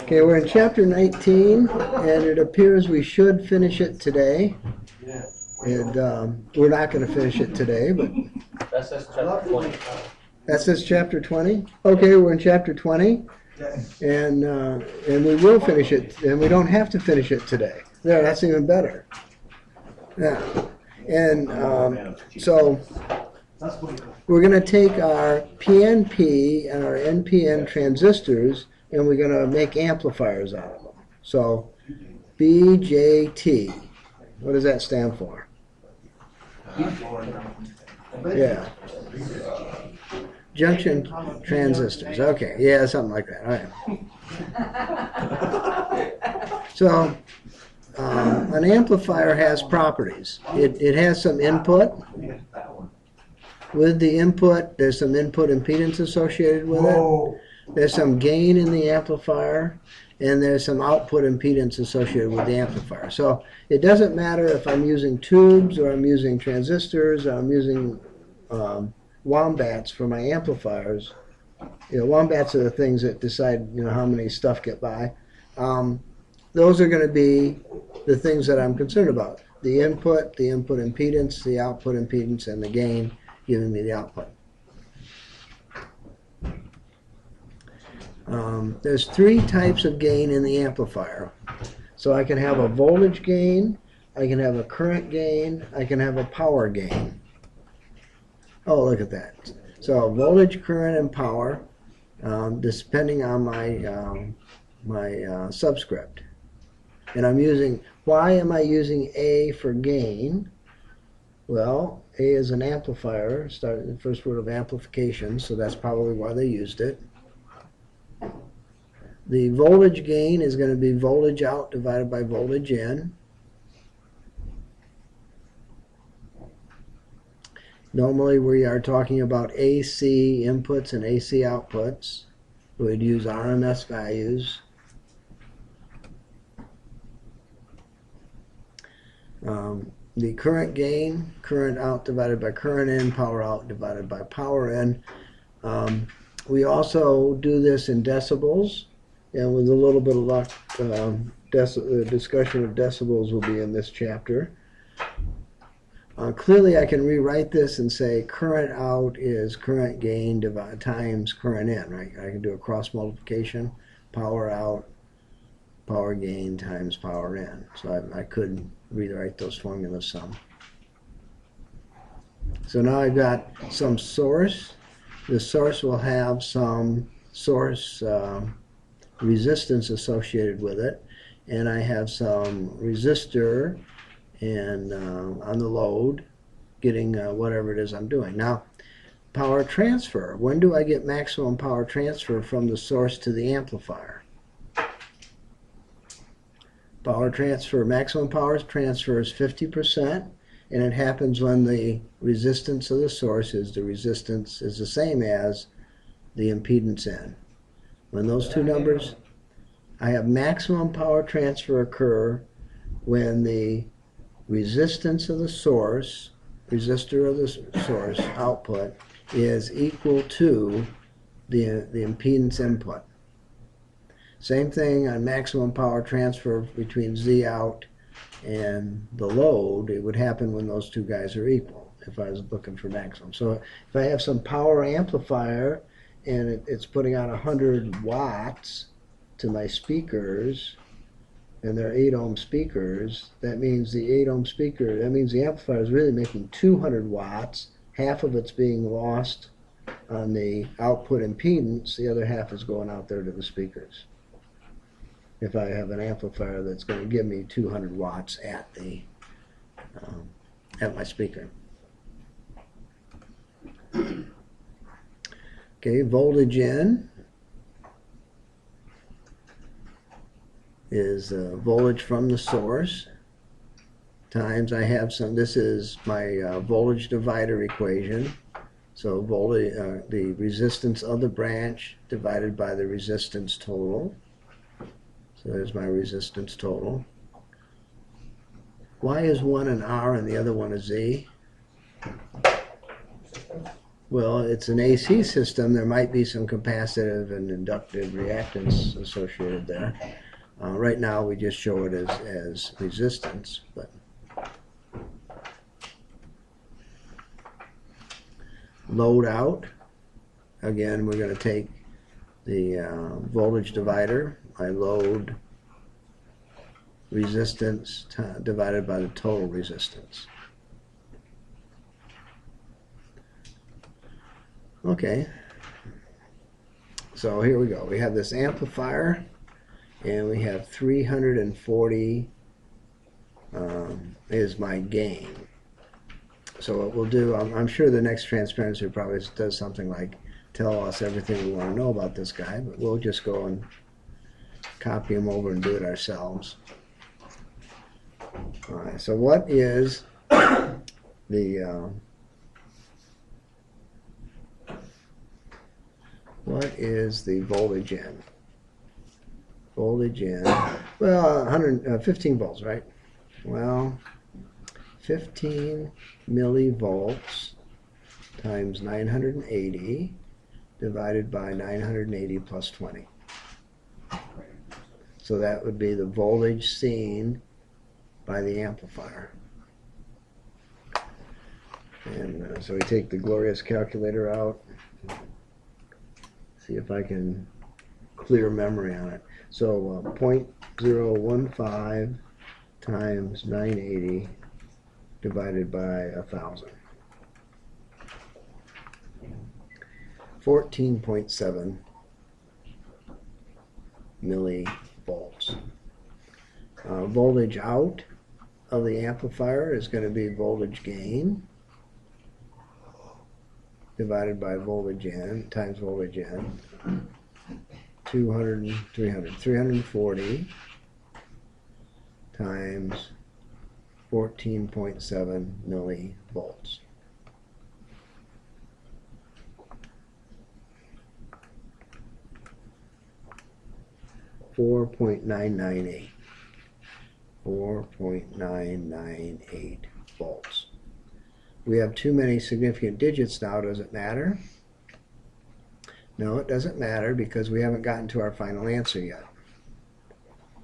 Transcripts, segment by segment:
Okay, we're in chapter 19, and it appears we should finish it today. And we're not going to finish it today, but That says chapter 20. that says chapter 20. Okay, we're in chapter 20, and we will finish it, and we don't have to finish it today. There, that's even better. Yeah, and so we're going to take our PNP and our NPN transistors, and we're going to make amplifiers out of them. So BJT, what does that stand for? Yeah. Junction transistors. Okay, yeah, something like that. All right. So an amplifier has properties. It has some input. With the input, there's some input impedance associated with it. There's some gain in the amplifier, and there's some output impedance associated with the amplifier. So it doesn't matter if I'm using tubes or I'm using transistors or I'm using wombats for my amplifiers. You know, wombats are the things that decide, you know, how many stuff get by. Those are going to be the things that I'm concerned about. The input impedance, the output impedance, and the gain giving me the output. There's three types of gain in the amplifier. So I can have a voltage gain, I can have a current gain, I can have a power gain. Oh, look at that. So voltage, current, and power, depending on my subscript. And I'm using, why am I using A for gain? Well, A is an amplifier, starting the first word of amplification, so that's probably why they used it. The voltage gain is going to be voltage out divided by voltage in. Normally we are talking about AC inputs and AC outputs. We'd use RMS values. The current gain, current out divided by current in, power out divided by power in. We also do this in decibels, and with a little bit of luck, discussion of decibels will be in this chapter. Clearly I can rewrite this and say current out is current gain times current in, right? I can do a cross multiplication, power out, power gain times power in. So I could rewrite those formulas some. So now I've got some source. The source will have some source resistance associated with it, and I have some resistor and on the load getting whatever it is I'm doing. Now, power transfer. When do I get maximum power transfer from the source to the amplifier? Power transfer, maximum power transfer is 50%, and it happens when the resistance of the source is the same as the impedance in. When those two numbers, I have maximum power transfer occur when the resistance of the source, resistor of the source output, is equal to the impedance input. Same thing on maximum power transfer between Z out and the load. It would happen when those two guys are equal if I was looking for maximum. So if I have some power amplifier and it's putting out 100 watts to my speakers, and they're 8 ohm speakers, that means the amplifier is really making 200 watts. Half of it's being lost on the output impedance, the other half is going out there to the speakers. If I have an amplifier that's going to give me 200 watts at my speaker. Okay, voltage in is voltage from the source times I have some, this is my voltage divider equation. So voltage, the resistance of the branch divided by the resistance total. So there's my resistance total. Why is one an R and the other one a Z? Well, it's an AC system. There might be some capacitive and inductive reactance associated there. Right now, we just show it as resistance, but load out. Again, we're going to take the voltage divider, my load resistance divided by the total resistance. Okay, so here we go. We have this amplifier, and we have 340 is my gain. So what we'll do, I'm sure the next transparency probably does something like tell us everything we want to know about this guy, but we'll just go and copy him over and do it ourselves. All right, so what is the voltage in? Voltage in, well, 15 volts, right? Well, 15 millivolts times 980 divided by 980 plus 20. So that would be the voltage seen by the amplifier. And so we take the glorious calculator out. See if I can clear memory on it. So 0.015 times 980 divided by 1,000. 14.7 millivolts. Voltage out of the amplifier is going to be voltage gain divided by voltage in times voltage in. 340 times 14.7 millivolts. $4.998 volts. We have too many significant digits now. Does it matter? No, it doesn't matter because we haven't gotten to our final answer yet.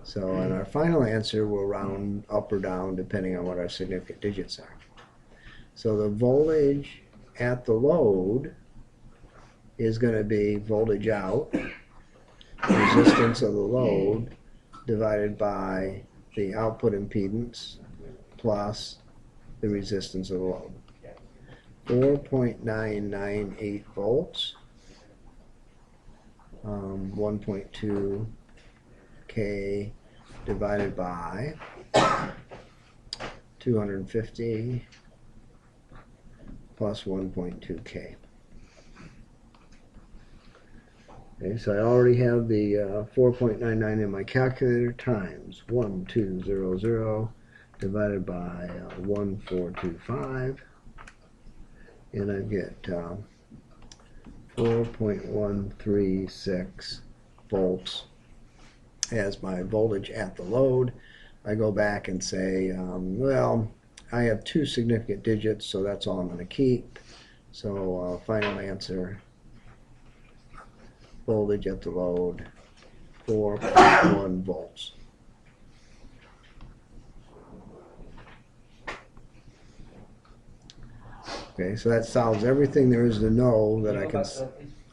So on our final answer, we'll round up or down depending on what our significant digits are. So the voltage at the load is going to be voltage out, resistance of the load, divided by the output impedance plus the resistance of the load. 4.998 volts. 1.2 K divided by 250 plus 1.2 K. Okay, so I already have the 4.99 in my calculator times 1200 divided by 1425, and I get 4.136 volts as my voltage at the load. I go back and say, well, I have two significant digits, so that's all I'm going to keep. So final answer, voltage at the load, 4.1 volts. Okay, so that solves everything there is to know that I can.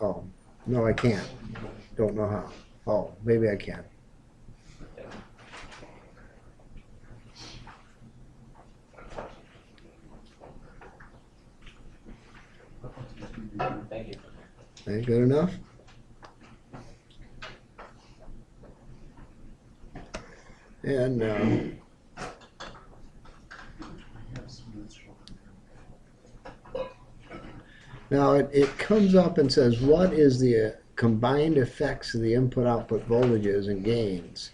Oh, no, I can't. Don't know how. Oh, maybe I can. Thank you. Ain't good enough? And now it comes up and says, what is the combined effects of the input-output voltages and gains?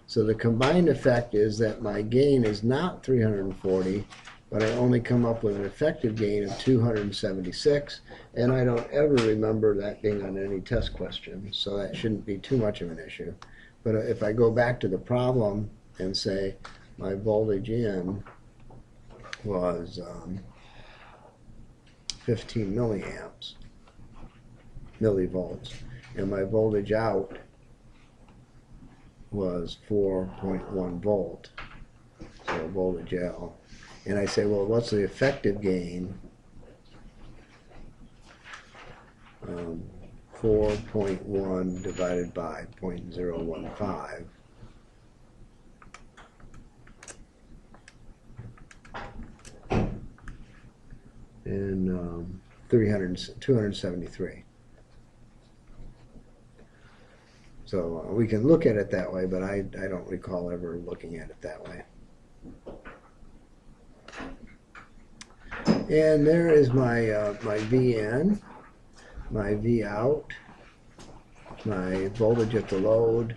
So the combined effect is that my gain is not 340, but I only come up with an effective gain of 276, and I don't ever remember that being on any test question, so that shouldn't be too much of an issue. But if I go back to the problem and say my voltage in was 15 milliamps, millivolts, and my voltage out was 4.1 volt, so voltage L. And I say, well, what's the effective gain? 4.1 divided by 0.015. And 273. So we can look at it that way, but I don't recall ever looking at it that way. And there is my my VN, my V out, my voltage at the load,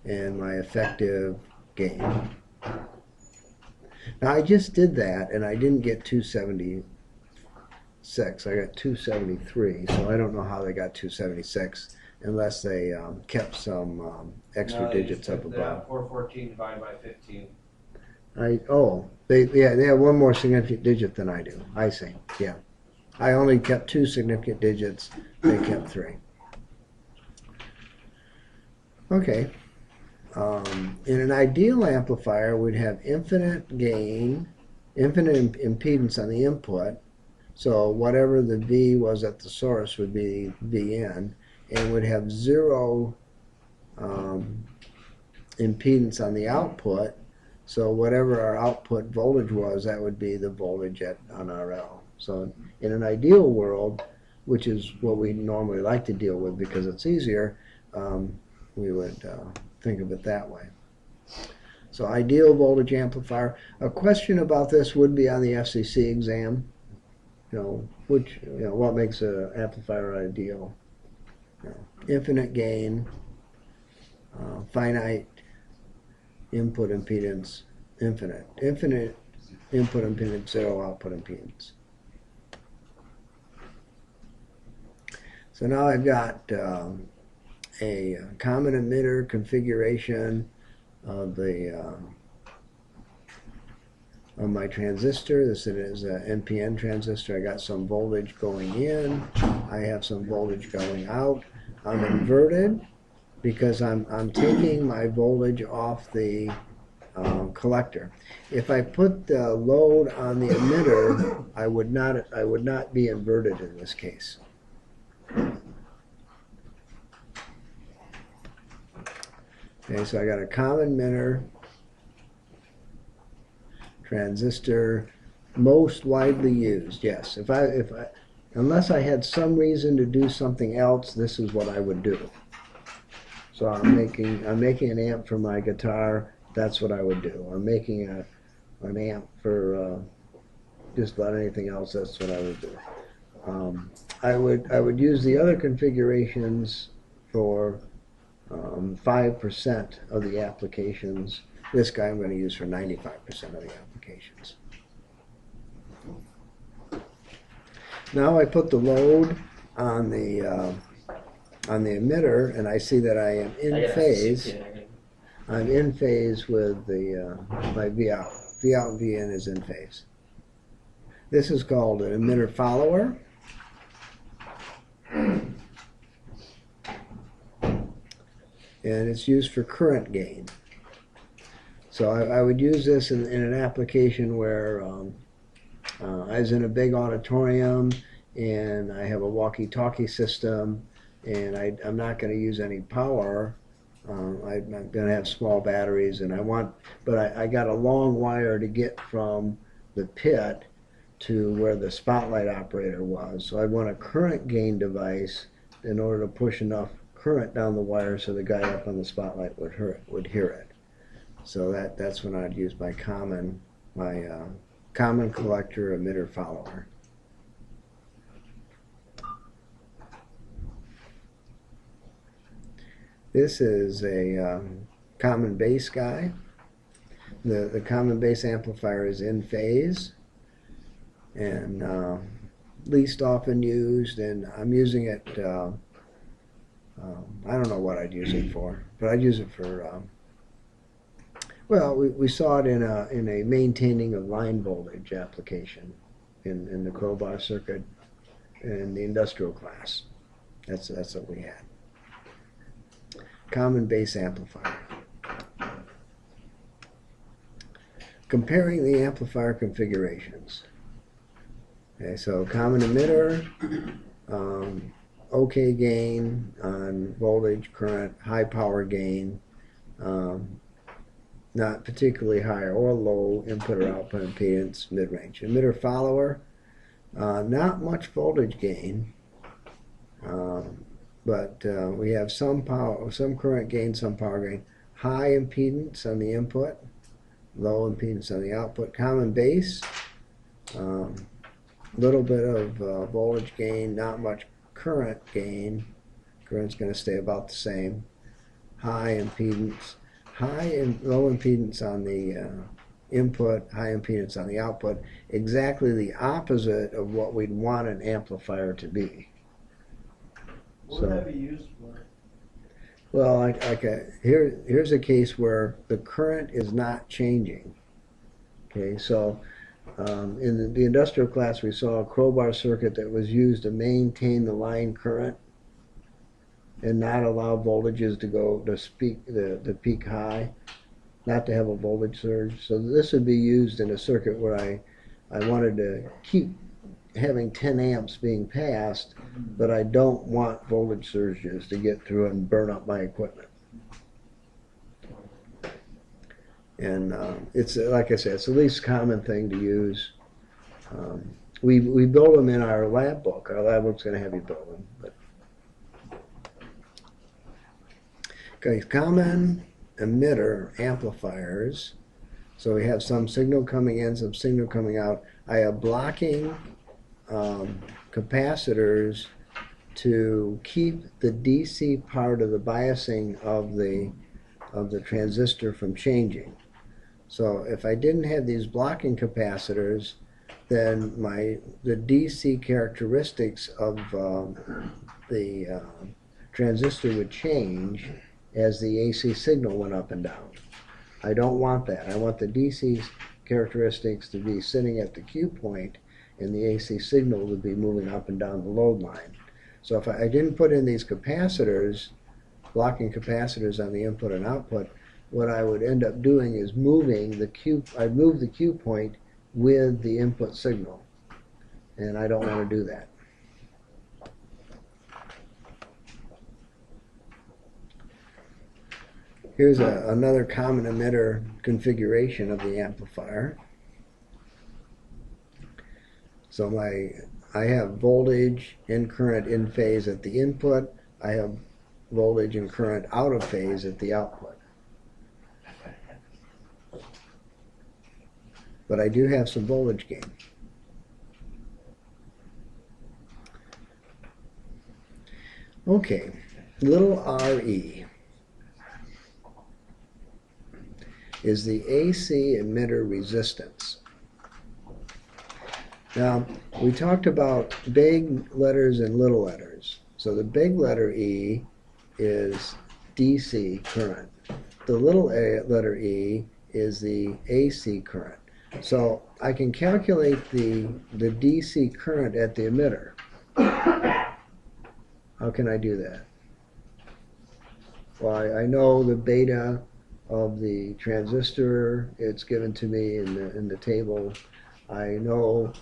and my effective gain. Now I just did that, and I didn't get 276. I got 273, so I don't know how they got 276 unless they kept some extra digits up above. 414 divided by 15. They have one more significant digit than I do. I see. Yeah, I only kept 2 significant digits. They kept 3. Okay. In an ideal amplifier, we'd have infinite gain, infinite impedance on the input. So whatever the V was at the source would be Vn, and would have 0 impedance on the output. So whatever our output voltage was, that would be the voltage on RL. So in an ideal world, which is what we normally like to deal with because it's easier, we would think of it that way. So ideal voltage amplifier. A question about this would be on the FCC exam. What makes an amplifier ideal? Infinite gain, finite input impedance, infinite input impedance, 0 output impedance. So now I've got a common-emitter configuration of my transistor. This is an NPN transistor. I got some voltage going in. I have some voltage going out. I'm inverted because I'm taking my voltage off the collector. If I put the load on the emitter, I would not be inverted in this case. Okay, so I got a common-emitter transistor, most widely used. Yes, unless I had some reason to do something else, this is what I would do. So I'm making an amp for my guitar. That's what I would do. I'm making an amp for just about anything else. That's what I would do. I would use the other configurations for 5% of the applications. This guy I'm going to use for 95% of the applications. Now I put the load on the emitter, and I see that I am in phase. I'm in phase with the my V out. V out and V in is in phase. This is called an emitter follower. And it's used for current gain. So I would use this in an application where I was in a big auditorium and I have a walkie-talkie system, and I'm not going to use any power. I'm going to have small batteries, and I got a long wire to get from the pit to where the spotlight operator was. So I'd want a current gain device in order to push enough current down the wire so the guy up on the spotlight would hear it. So that's when I'd use my common collector emitter follower. This is a Common-Base guy. The Common-Base amplifier is in phase and least often used, and I'm using it. I don't know what I'd use it for, but I'd use it for. Well, we saw it in a maintaining of line voltage application in the crowbar circuit in the industrial class. That's what we had. Common-Base Amplifier. Comparing the amplifier configurations. Okay, so Common-Emitter, okay gain on voltage, current, high power gain, not particularly high or low input or output impedance, mid-range. Emitter follower, not much voltage gain, but we have some power, some current gain, some power gain. High impedance on the input, low impedance on the output. Common base, little bit of voltage gain, not much current gain. Current's going to stay about the same. High impedance, high and low impedance on the input, high impedance on the output. Exactly the opposite of what we'd want an amplifier to be. What would that be used for? Well, here's a case where the current is not changing. Okay, so in the industrial class we saw a crowbar circuit that was used to maintain the line current and not allow voltages to go to the peak high, not to have a voltage surge. So this would be used in a circuit where I wanted to keep having 10 amps being passed, but I don't want voltage surges to get through and burn up my equipment. And it's, like I said, it's the least common thing to use. We build them in our lab book. Our lab book's going to have you build them. But. Okay, Common-Emitter amplifiers. So we have some signal coming in, some signal coming out. I have blocking capacitors to keep the DC part of the biasing of the transistor from changing. So if I didn't have these blocking capacitors, then the DC characteristics of the transistor would change as the AC signal went up and down. I don't want that. I want the DC characteristics to be sitting at the Q point and the AC signal to be moving up and down the load line. So if I didn't put in these capacitors, blocking capacitors on the input and output, what I would end up doing is moving the Q, I'd move the Q point with the input signal. And I don't want to do that. Here's another Common-Emitter configuration of the amplifier. So I have voltage and current in phase at the input. I have voltage and current out of phase at the output. But I do have some voltage gain. Okay, little RE is the AC emitter resistance. Now, we talked about big letters and little letters. So the big letter E is DC current. The little letter E is the AC current. So I can calculate the DC current at the emitter. How can I do that? Well, I know the beta of the transistor. It's given to me in the table. I know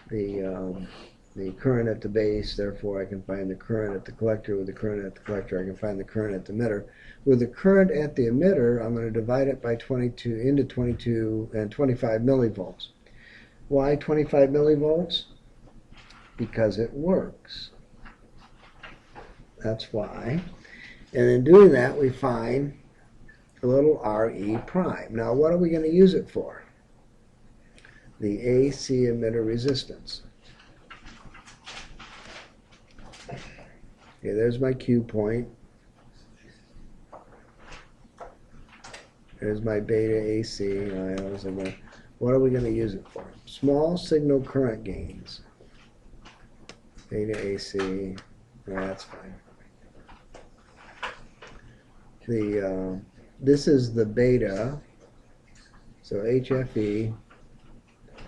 the current at the base, therefore I can find the current at the collector. With the current at the collector, I can find the current at the emitter. With the current at the emitter, I'm going to divide it by 22 into 22 and 25 millivolts. Why 25 millivolts? Because it works. That's why. And in doing that, we find a little RE prime. Now, what are we going to use it for? The AC emitter resistance. Okay, there's my Q point. There's my beta AC. What are we going to use it for? Small signal current gains. Beta AC. That's fine. This is the beta. So HFE.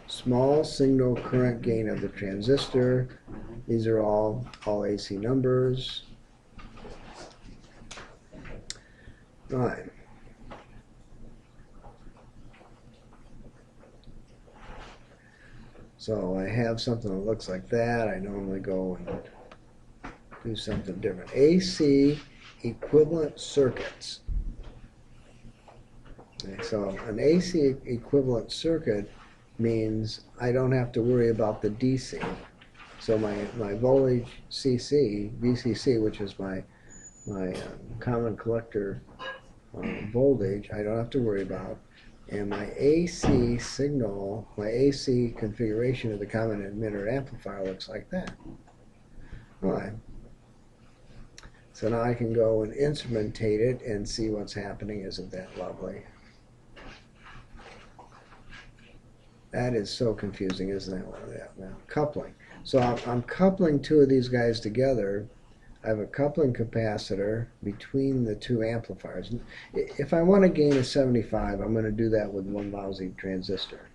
Small signal current gain of the transistor. These are all AC numbers. All right. So I have something that looks like that. I normally go and do something different. AC equivalent circuits. Okay, so an AC equivalent circuit means I don't have to worry about the DC. So my voltage VCC, which is my common collector voltage, I don't have to worry about. And my AC signal, my AC configuration of the common-emitter amplifier looks like that. All right. So now I can go and instrumentate it and see what's happening. Isn't that lovely? That is so confusing, isn't it? Now, coupling. So I'm coupling two of these guys together. I have a coupling capacitor between the two amplifiers. If I want to gain a 75, I'm going to do that with one lousy transistor.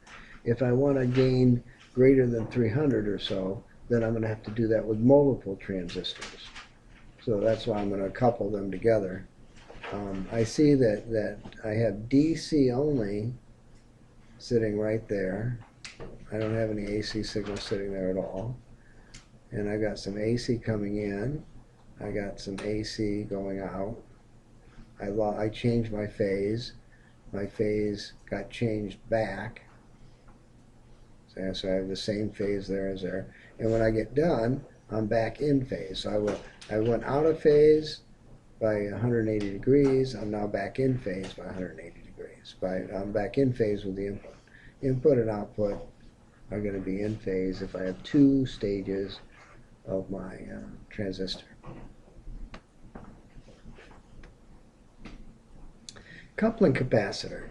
If I want to gain greater than 300 or so, then I'm going to have to do that with multiple transistors. So that's why I'm going to couple them together. I see that I have DC only sitting right there. I don't have any AC signal sitting there at all. And I got some AC coming in. I got some AC going out. I changed my phase. My phase got changed back. So I have the same phase there as there. And when I get done, I'm back in phase. So I went out of phase by 180 degrees. I'm now back in phase by 180 degrees. I'm back in phase with the input. Input and output are going to be in phase if I have two stages of my transistor. Coupling capacitor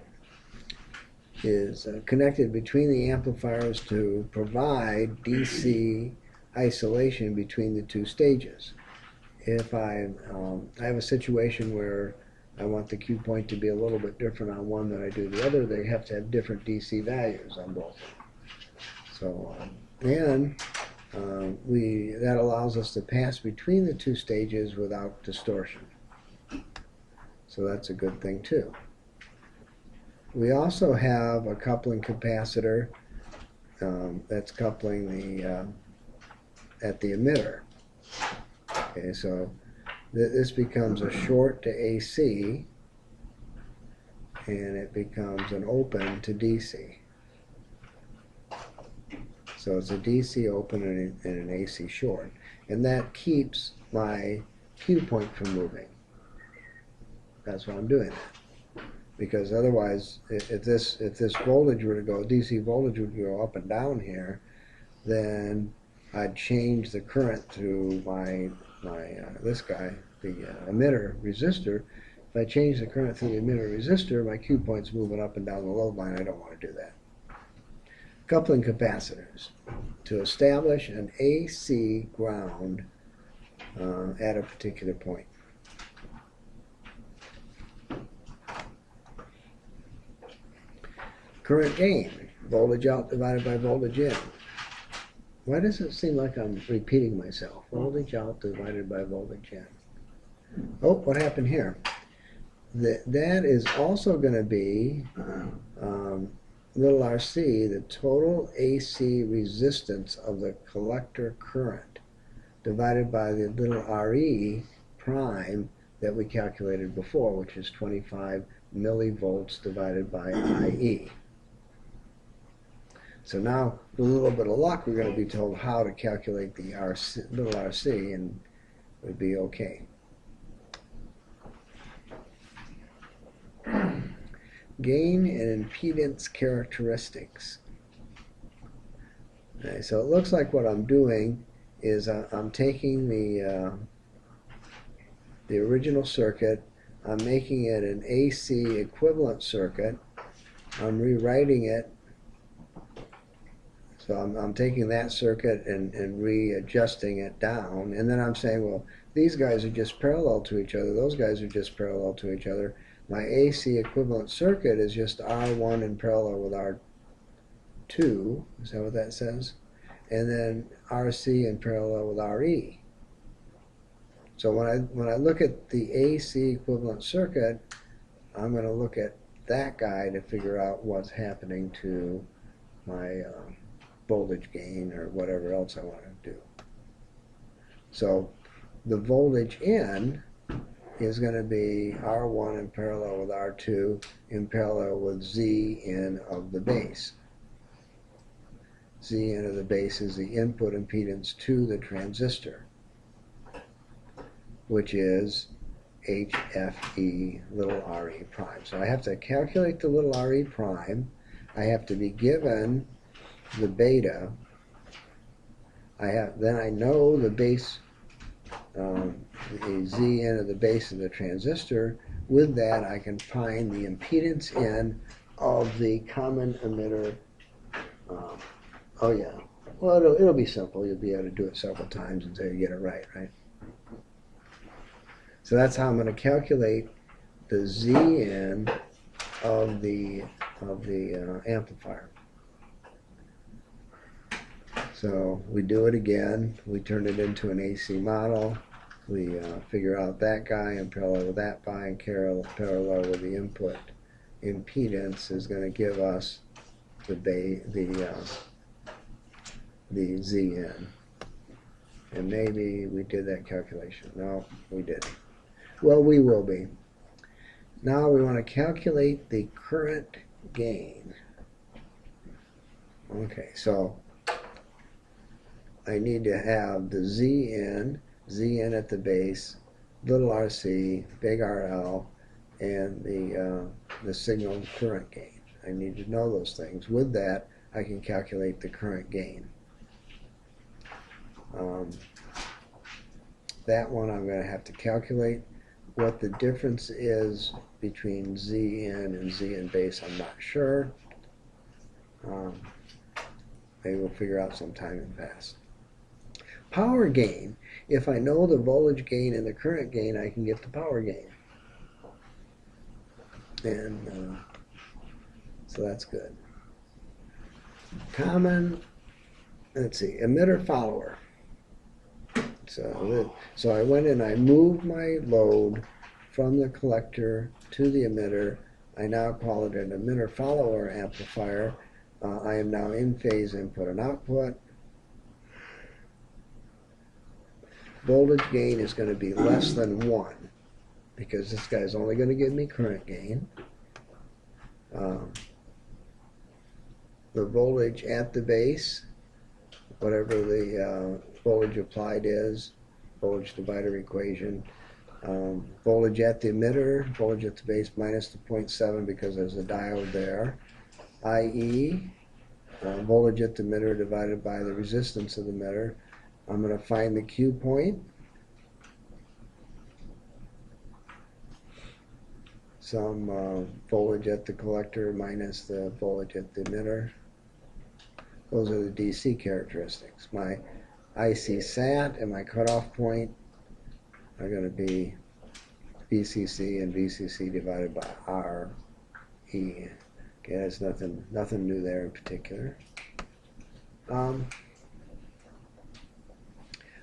is connected between the amplifiers to provide DC isolation between the two stages. If I have a situation where I want the Q point to be a little bit different on one than I do the other, they have to have different DC values on both. So that allows us to pass between the two stages without distortion. So that's a good thing too. We also have a coupling capacitor that's coupling at the emitter. Okay, so this becomes a short to AC, and it becomes an open to DC. So it's a DC open and an AC short, and that keeps my Q point from moving. That's why I'm doing that. Because otherwise, if this voltage were to go, DC voltage would go up and down here, then I'd change the current through this guy, the emitter resistor. If I change the current through the emitter resistor, my Q point's moving up and down the load line. I don't want to do that. Coupling capacitors to establish an AC ground at a particular point. Current gain, voltage out divided by voltage in. Why does it seem like I'm repeating myself? Voltage out divided by voltage in. Oh, what happened here? That is also going to be little rc, the total AC resistance of the collector current, divided by the little re prime that we calculated before, which is 25 millivolts divided by IE. So now, with a little bit of luck, we're going to be told how to calculate the little rc, and it would be okay. Gain and impedance characteristics. Okay, so it looks like what I'm doing is I'm taking the original circuit, I'm making it an AC equivalent circuit, I'm rewriting it. So I'm taking that circuit and readjusting it down, and then I'm saying, well, these guys are just parallel to each other, those guys are just parallel to each other. My AC equivalent circuit is just R1 in parallel with R2, is that what that says? and then RC in parallel with RE. So when I look at the AC equivalent circuit, I'm going to look at that guy to figure out what's happening to my voltage gain or whatever else I want to do. So the voltage in is going to be R1 in parallel with R2 in parallel with Z in of the base. Z in of the base is the input impedance to the transistor, which is HFE little re prime. So I have to calculate the little re prime. I have to be given the beta. Then I know the base, the Zn of the base of the transistor. With that, I can find the impedance in of the common emitter. Oh yeah. Well, it'll be simple. You'll be able to do it several times until you get it right, right? So that's how I'm going to calculate the Zn of the amplifier. So we do it again. We turn it into an AC model. We figure out that guy in parallel with that guy in parallel with the input impedance is going to give us the Zn. And maybe we did that calculation. No, we didn't. Well, we will be. Now we want to calculate the current gain. Okay, so I need to have the Zn at the base, little rc, big RL, and the signal current gain. I need to know those things. With that, I can calculate the current gain. That one I'm going to have to calculate. What the difference is between Zn and Zn base, I'm not sure. Maybe we'll figure out sometime in the past. Power gain. If I know the voltage gain and the current gain, I can get the power gain. And so that's good. Let's see, emitter follower. So I went and I moved my load from the collector to the emitter. I now call it an emitter follower amplifier. I am now in phase input and output. Voltage gain is going to be less than 1 because this guy is only going to give me current gain. The voltage at the base, whatever the voltage applied is, voltage divider equation. Voltage at the emitter, voltage at the base minus the 0.7 because there's a diode there, i.e. Voltage at the emitter divided by the resistance of the emitter. I'm going to find the Q point. Some voltage at the collector minus the voltage at the emitter. Those are the DC characteristics. My IC sat and my cutoff point are going to be VCC and VCC divided by RE. Okay, that's nothing new there in particular.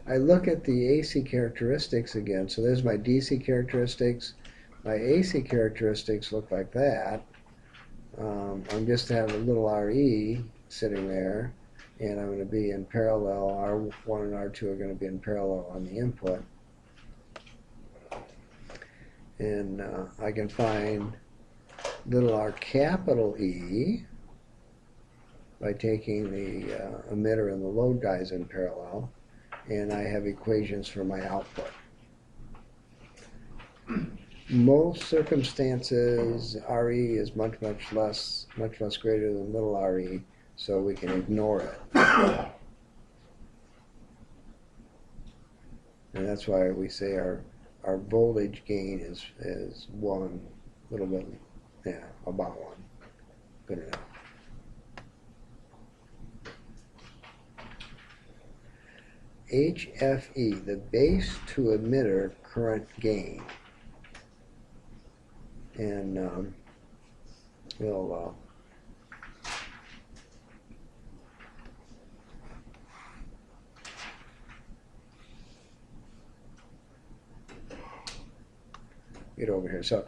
I look at the AC characteristics again. So there's my DC characteristics. My AC characteristics look like that. I'm just to have a little RE sitting there, and I'm going to be in parallel. R1 and R2 are going to be in parallel on the input. And I can find little r capital E by taking the emitter and the load guys in parallel, and I have equations for my output. Most circumstances, RE is much less greater than little re, so we can ignore it. And that's why we say our voltage gain is 1, a little bit, yeah, about 1. Good enough. HFE, the base to emitter current gain. And we'll get over here. So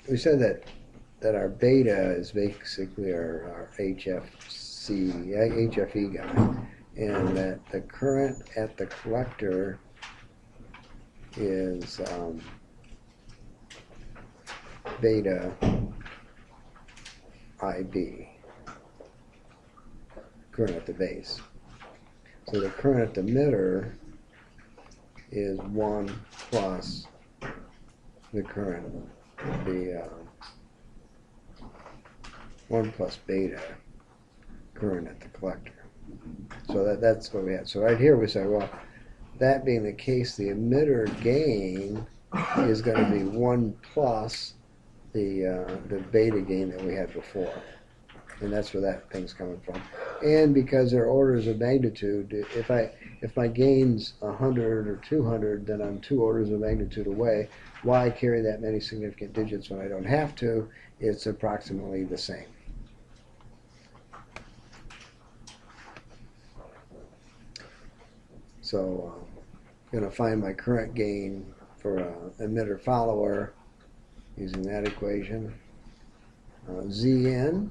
we said that our beta is basically our HFE guy, and that the current at the collector is beta IB, current at the base. So the current at the emitter is 1 plus the current, the 1 plus beta current at the collector. So that's what we had. So right here we say, well, that being the case, the emitter gain is going to be 1 plus the beta gain that we had before. And that's where that thing's coming from. And because they're orders of magnitude, if my gain's 100 or 200, then I'm 2 orders of magnitude away. Why carry that many significant digits when I don't have to? It's approximately the same. So I'm going to find my current gain for emitter follower using that equation. Zn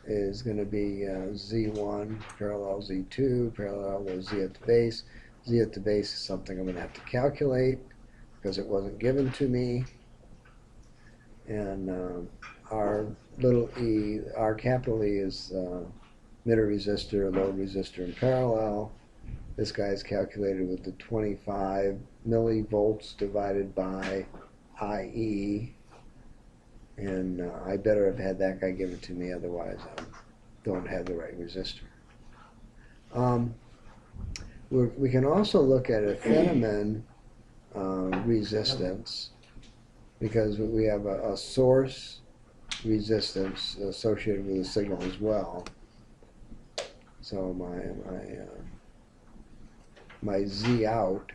is going to be Z1 parallel Z2 parallel with Z at the base. Z at the base is something I'm going to have to calculate because it wasn't given to me. And our little e, our capital E is emitter resistor, load resistor in parallel. This guy is calculated with the 25 millivolts divided by IE. And I better have had that guy give it to me, otherwise I don't have the right resistor. We can also look at a Thevenin resistance, because we have a source resistance associated with the signal as well. So my Z out,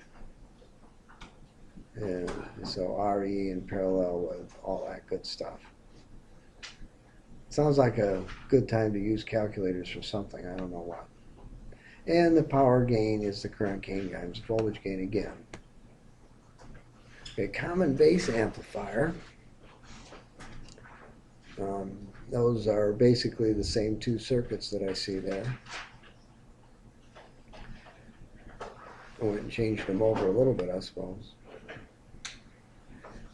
and so RE in parallel with all that good stuff. Sounds like a good time to use calculators for something, I don't know what. And the power gain is the current gain times voltage gain again. Okay, Common-Base Amplifier. Those are basically the same 2 circuits that I see there. I went and changed them over a little bit, I suppose.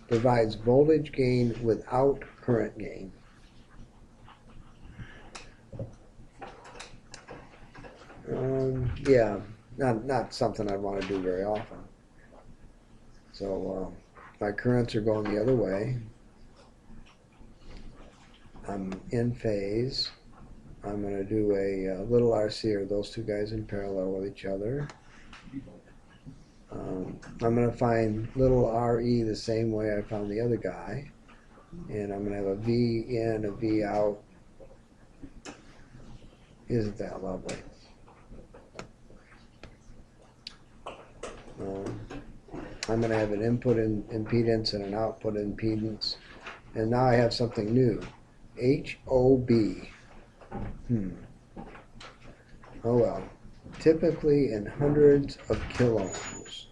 Provides voltage gain without current gain. Yeah, not something I want to do very often. So my currents are going the other way. I'm in phase. I'm going to do a little RC, or those 2 guys in parallel with each other. I'm going to find little RE the same way I found the other guy, and I'm going to have a V in, a V out. Isn't that lovely? I'm going to have an input impedance and an output impedance, and now I have something new. HOB. Oh well. Typically in hundreds of kiloohms.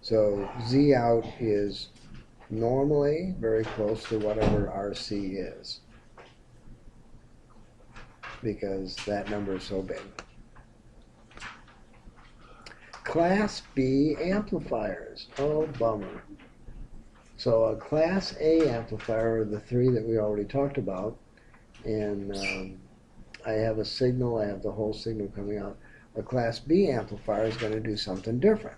So Z out is normally very close to whatever RC is, because that number is so big. Class B amplifiers. Oh, bummer. So a Class A amplifier are the 3 that we already talked about, and I have a signal, I have the whole signal coming out. A Class B amplifier is going to do something different.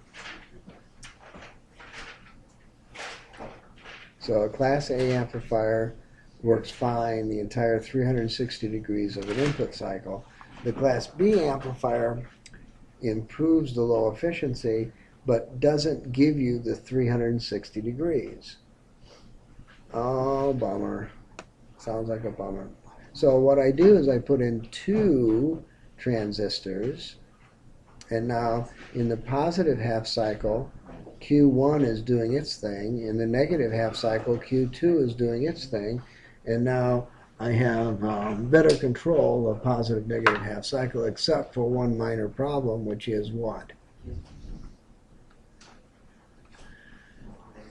So a Class A amplifier works fine the entire 360 degrees of an input cycle. The Class B amplifier improves the low efficiency, but doesn't give you the 360 degrees. Oh, bummer. Sounds like a bummer. So what I do is I put in 2 transistors, and now in the positive half cycle, Q1 is doing its thing. In the negative half cycle, Q2 is doing its thing, and now I have better control of positive negative half cycle, except for one minor problem, which is what?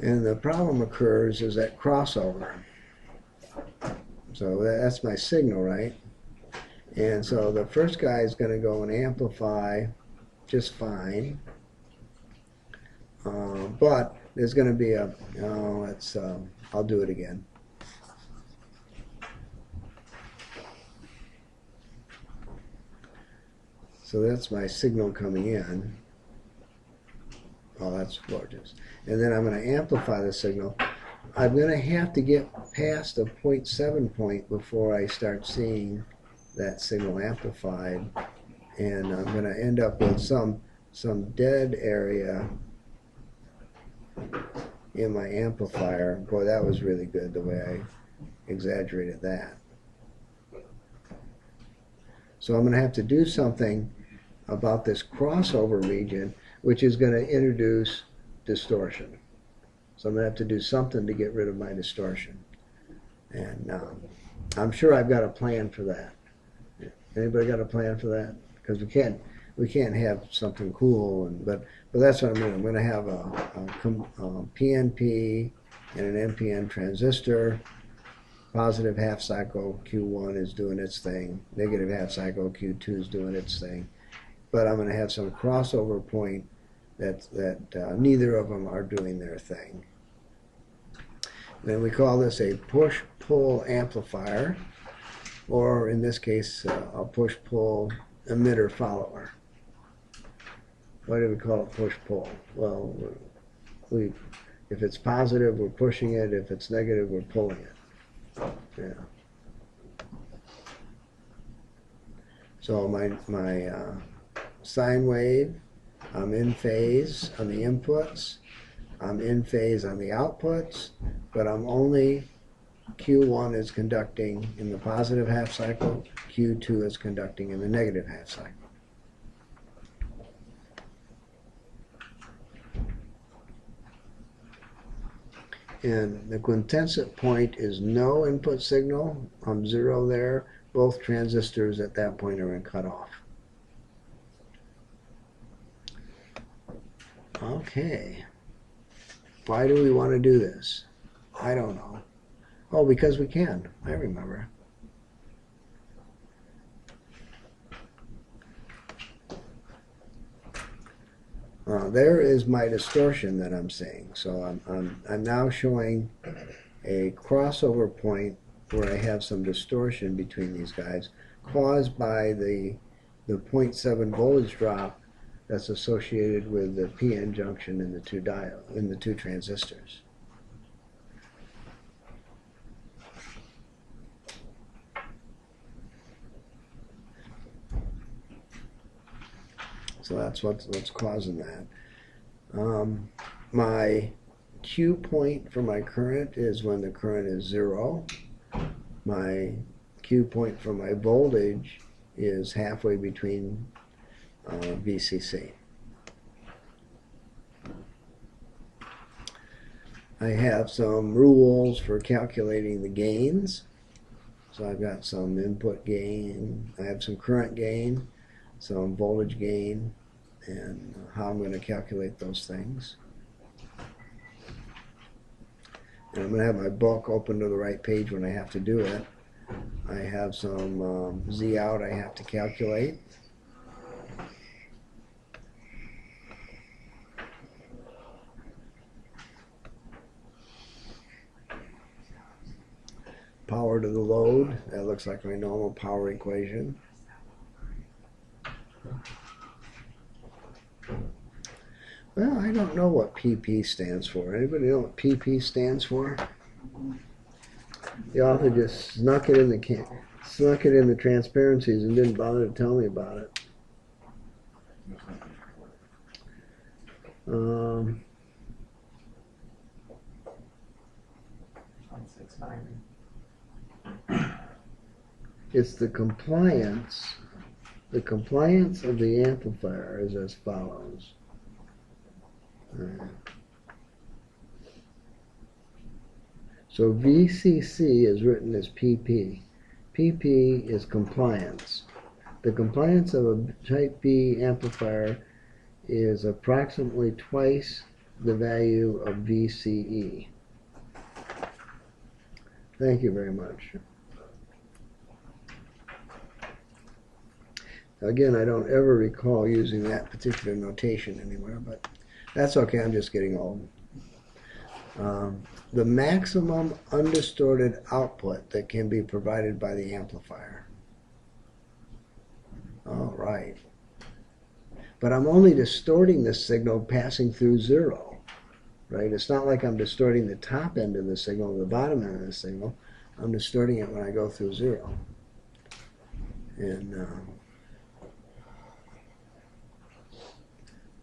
And the problem occurs is that crossover. So that's my signal, right? And so the first guy is going to go and amplify just fine. But there's going to be a, I'll do it again. So that's my signal coming in. Oh, that's gorgeous. And then I'm going to amplify the signal. I'm going to have to get past a 0.7 point before I start seeing that signal amplified. And I'm going to end up with some dead area in my amplifier. Boy, that was really good the way I exaggerated that. So I'm going to have to do something about this crossover region, which is going to introduce distortion. So I'm going to have to do something to get rid of my distortion. And I'm sure I've got a plan for that. Anybody got a plan for that? Because we can't have something cool, but that's what I'm doing. I'm going to have a PNP and an NPN transistor. Positive half cycle Q1 is doing its thing. Negative half cycle Q2 is doing its thing. But I'm going to have some crossover point that neither of them are doing their thing. Then we call this a push-pull amplifier, or in this case, a push-pull emitter follower. Why do we call it push-pull? Well, if it's positive, we're pushing it. If it's negative, we're pulling it. Yeah. So my sine wave, I'm in phase on the inputs, I'm in phase on the outputs, but I'm only, Q1 is conducting in the positive half cycle, Q2 is conducting in the negative half cycle. And the quintessent point is no input signal. I'm 0 there. Both transistors at that point are in cutoff. Okay. Why do we want to do this? I don't know. Oh, because we can. I remember. There is my distortion that I'm seeing. So I'm now showing a crossover point where I have some distortion between these guys caused by the 0.7 voltage drop that's associated with the PN junction in the two transistors. So that's what's causing that. My Q point for my current is when the current is 0. My Q point for my voltage is halfway between VCC. I have some rules for calculating the gains. So I've got some input gain, I have some current gain, some voltage gain, and how I'm going to calculate those things. And I'm going to have my book open to the right page when I have to do it. I have some Z out I have to calculate. Power to the load, that looks like my normal power equation. Well, I don't know what PP stands for. Anybody know what PP stands for? The author just snuck it in the transparencies and didn't bother to tell me about it. It's the compliance. The compliance of the amplifier is as follows. So VCC is written as PP. PP is compliance. The compliance of a type B amplifier is approximately twice the value of VCE. Thank you very much. Again, I don't ever recall using that particular notation anywhere, but that's okay, I'm just getting old. The maximum undistorted output that can be provided by the amplifier. All right. But I'm only distorting the signal passing through 0, right? It's not like I'm distorting the top end of the signal or the bottom end of the signal. I'm distorting it when I go through 0. And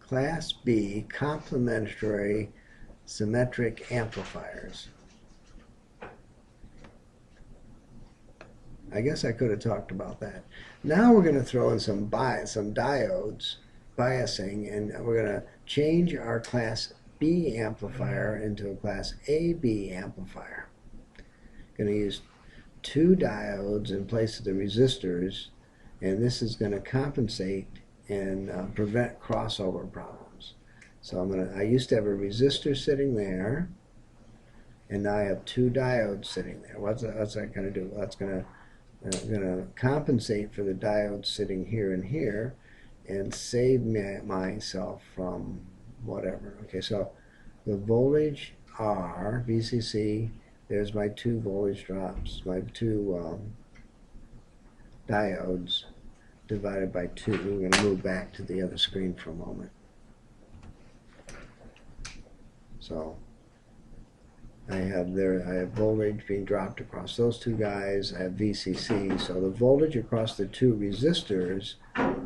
Class B complementary symmetric amplifiers. I guess I could have talked about that. Now we're going to throw in some diodes, biasing, and we're going to change our Class B amplifier into a Class AB amplifier. Going to use 2 diodes in place of the resistors, and this is going to compensate and prevent crossover problems. So I used to have a resistor sitting there, and now I have 2 diodes sitting there. What's that going to do? Well, that's going to compensate for the diodes sitting here and here, and save myself from whatever. Okay, so the voltage R, VCC, there's my 2 voltage drops, my 2 diodes divided by 2. We're going to move back to the other screen for a moment. So I have voltage being dropped across those 2 guys. I have VCC. So the voltage across the 2 resistors,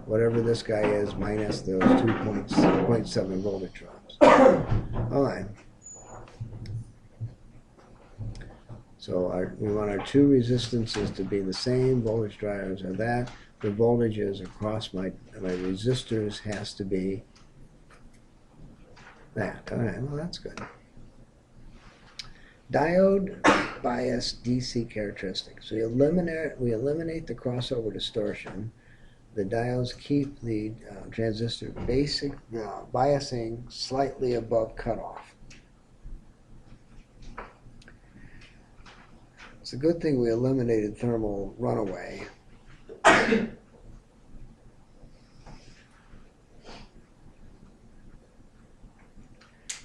whatever this guy is, minus those 2.7 voltage drops. All right. So we want our 2 resistances to be the same. Voltage drivers are that. The voltages across my resistors has to be that. All right, well, that's good. Diode bias DC characteristics. We eliminate the crossover distortion. The diodes keep the transistor basic biasing slightly above cutoff. It's a good thing we eliminated thermal runaway.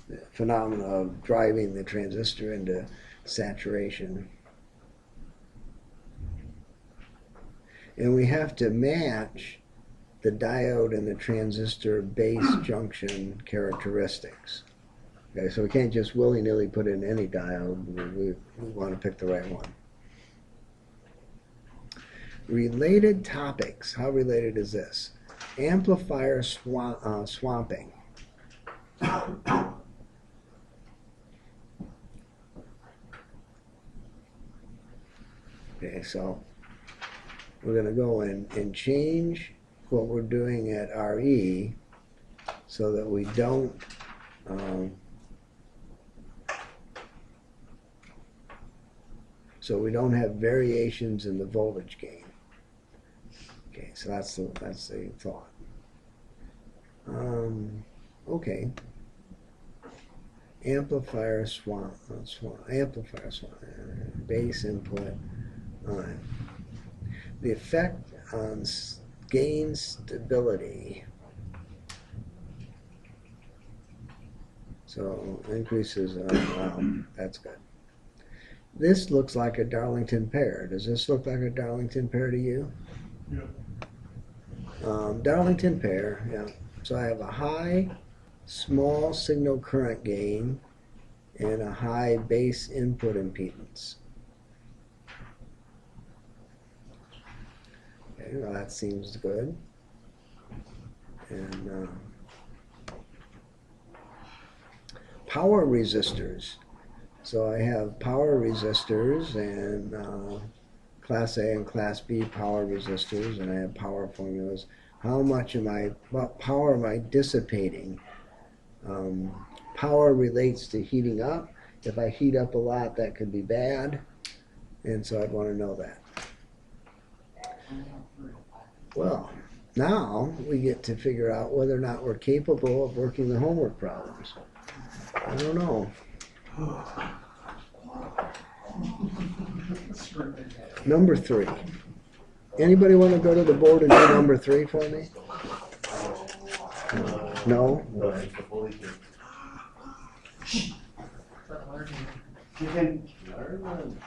The phenomena of driving the transistor into saturation. And we have to match the diode and the transistor base junction characteristics. Okay, so we can't just willy-nilly put in any diode. We want to pick the right one. Related topics. How related is this? Amplifier swamping. Okay, so we're going to go in and change what we're doing at RE so that we don't have variations in the voltage gain. Okay, so that's the thought. Okay. Amplifier base input. The effect on gain stability. So increases. That's good. This looks like a Darlington pair. Does this look like a Darlington pair to you? Yeah. Darlington pair, yeah. So I have a high small signal current gain and a high base input impedance. Okay, well, that seems good. And power resistors. So I have power resistors and Class A and Class B power resistors, and I have power formulas. What power am I dissipating? Power relates to heating up. If I heat up a lot, that could be bad, and so I'd want to know that. Well, now we get to figure out whether or not we're capable of working the homework problems. I don't know. Number 3. Anybody want to go to the board and do number 3 for me? No? You can learn.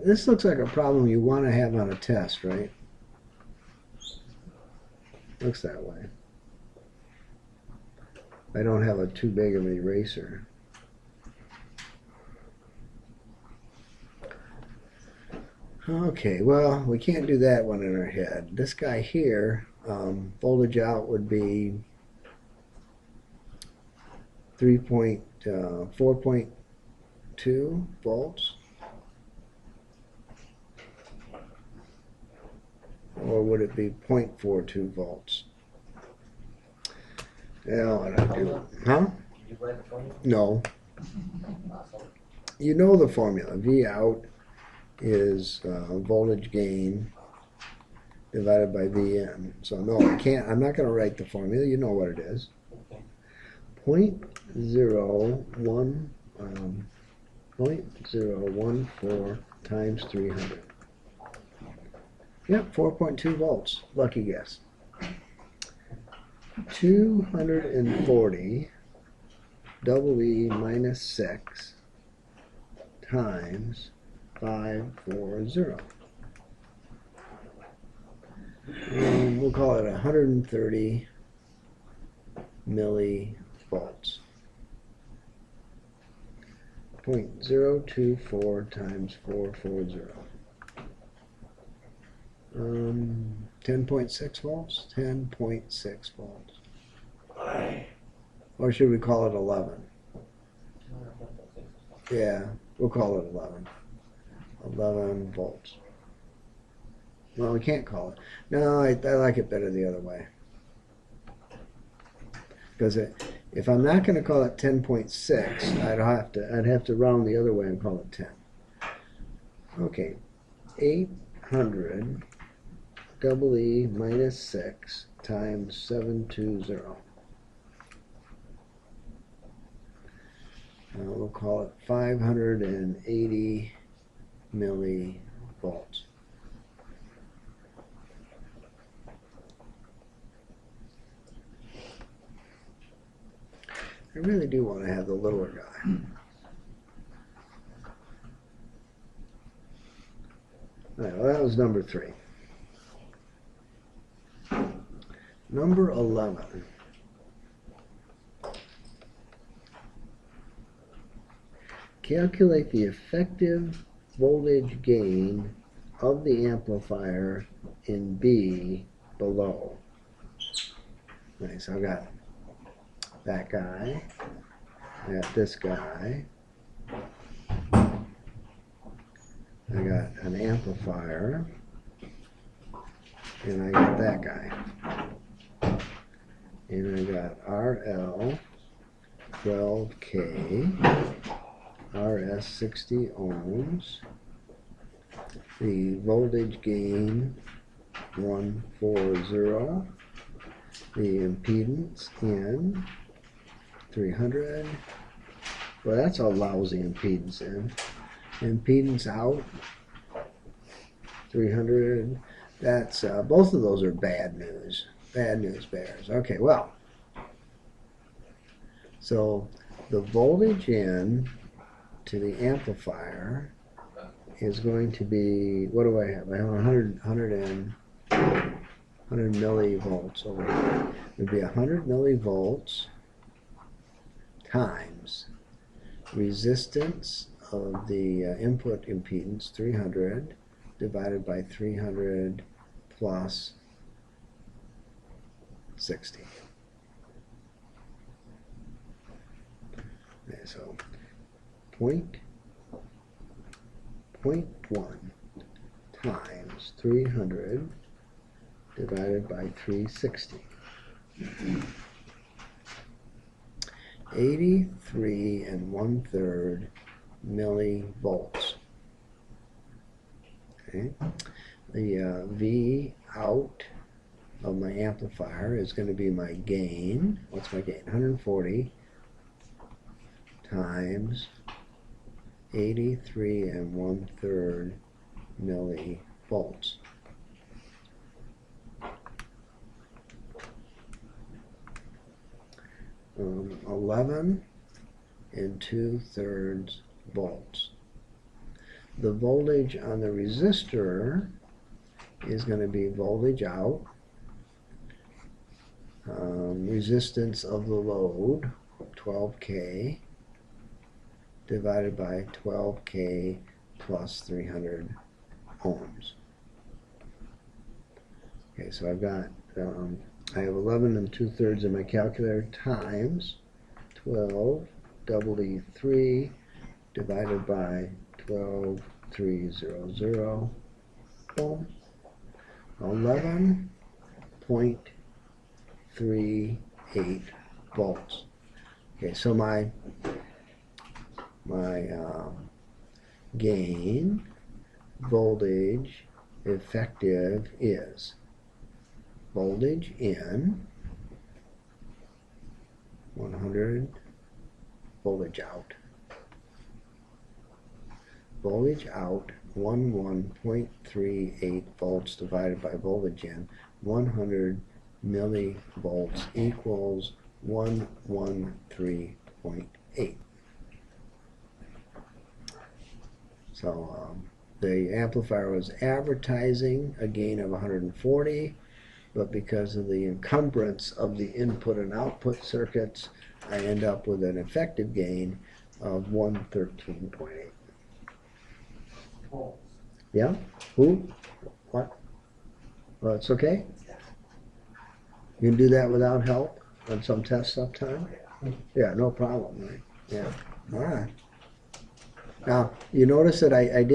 This looks like a problem you want to have on a test, right? Looks that way. I don't have a too big of an eraser. Okay, well, we can't do that one in our head. This guy here, voltage out would be 4.2 volts. Or would it be 0.42 volts? Yeah, what I do? Huh? No. You know the formula. V out is voltage gain divided by V in. So no, I can't. I'm not going to write the formula. You know what it is. 0.014 times 300. Yep, 4.2 volts. Lucky guess. 240 double E minus 6 times 540. We'll call it 130 millivolts. 0.024 times 440. 10.6 volts? 10.6 volts. Or should we call it 11? Yeah, we'll call it 11. 11 volts. Well, we can't call it. No, I like it better the other way. Because if I'm not going to call it 10.6, I'd have to round the other way and call it 10. Okay, 800 double E minus 6 times 720. We'll call it 580 millivolts. I really do want to have the littler guy. All right, well, that was number 3. Number 11. Calculate the effective voltage gain of the amplifier in B below. Nice, I've got that guy, I got this guy, I got an amplifier, and I got that guy. And I got RL 12K, RS 60 ohms, the voltage gain 140, the impedance in 300. Well, that's a lousy impedance in. Impedance out 300. That's both of those are bad news. Bad news bears. Okay, well, so the voltage in to the amplifier is going to be, what do I have? I have 100 millivolts over here. It would be 100 millivolts times resistance of the input impedance 300 divided by 300 plus 60. Okay, so point 0.1 times 300 divided by 360. 83 1/3 millivolts. Okay. The V out of my amplifier is going to be my gain. What's my gain? 140 times 83 1/3 millivolts. Um, 11 2/3 volts. The voltage on the resistor is going to be voltage out, resistance of the load 12K divided by 12K plus 300 ohms. Okay, so I've got I have 11 2/3 in my calculator times 12 E3 divided by 12,300 ohm. 11.38 volts. Okay, so my gain voltage effective is voltage in 100, voltage out. Voltage out 11.38 volts divided by voltage in 100 millivolts equals 113.8. So the amplifier was advertising a gain of 140, but because of the encumbrance of the input and output circuits, I end up with an effective gain of 113.8. Yeah? Who? What? Well, it's okay? You can do that without help on some tests sometime? Yeah, no problem, right? Yeah. All right. Now, you notice that I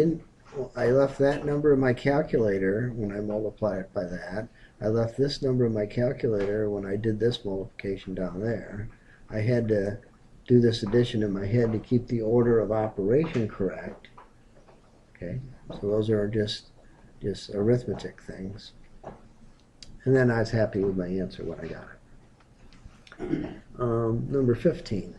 left that number in my calculator when I multiplied it by that. I left this number in my calculator when I did this multiplication down there. I had to do this addition in my head to keep the order of operation correct. Okay, so those are just arithmetic things. And then I was happy with my answer when I got it. Number 15.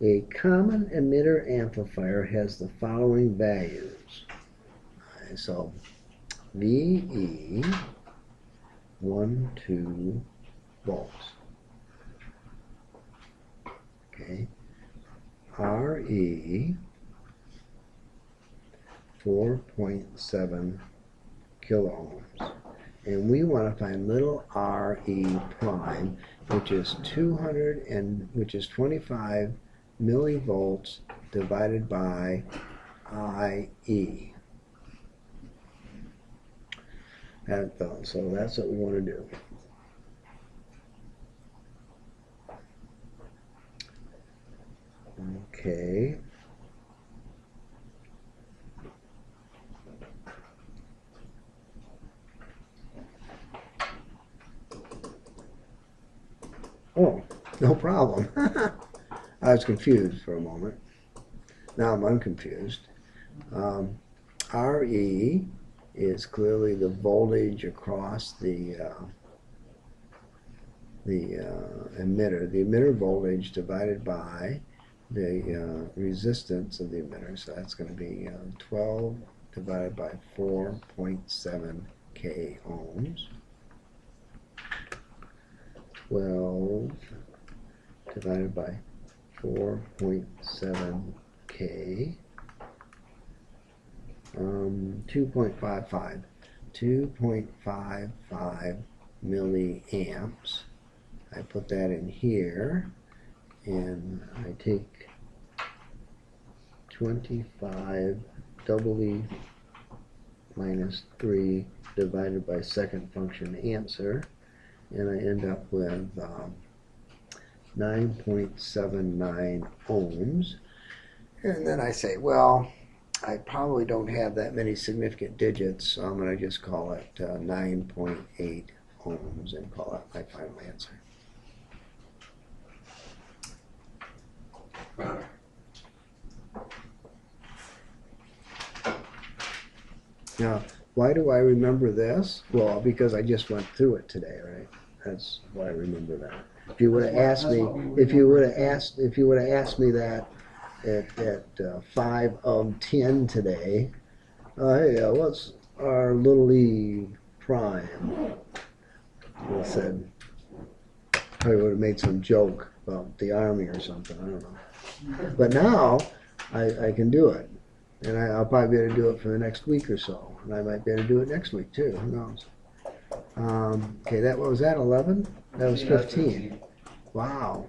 A common-emitter amplifier has the following values. So VE 2 volts. Okay. RE 4.7 kilo ohms. And we want to find little RE prime, which is 25 millivolts divided by IE. So that's what we want to do. Okay. Oh, no problem. I was confused for a moment. Now I'm unconfused. RE is clearly the voltage across the emitter. The emitter voltage divided by the resistance of the emitter. So that's going to be 12 divided by 4.7 K ohms. 12 divided by 4.7 K, 2.55. 2.55 milliamps. I put that in here, and I take 25 double E minus 3 divided by second function answer, and I end up with 9.79 ohms. And then I say, well, I probably don't have that many significant digits, so I'm going to just call it 9.8 ohms and call that my final answer. Now, why do I remember this? Well, because I just went through it today, right? That's why I remember that. If you would have asked me, if you would have asked me that at 5 of 10 today, hey, what's our little e prime? I said, probably would have made some joke about the Army or something. I don't know. But now I can do it. And I'll probably be able to do it for the next week or so. And I might be able to do it next week too. Who knows? Okay, what was that, 11? That was 15. Wow.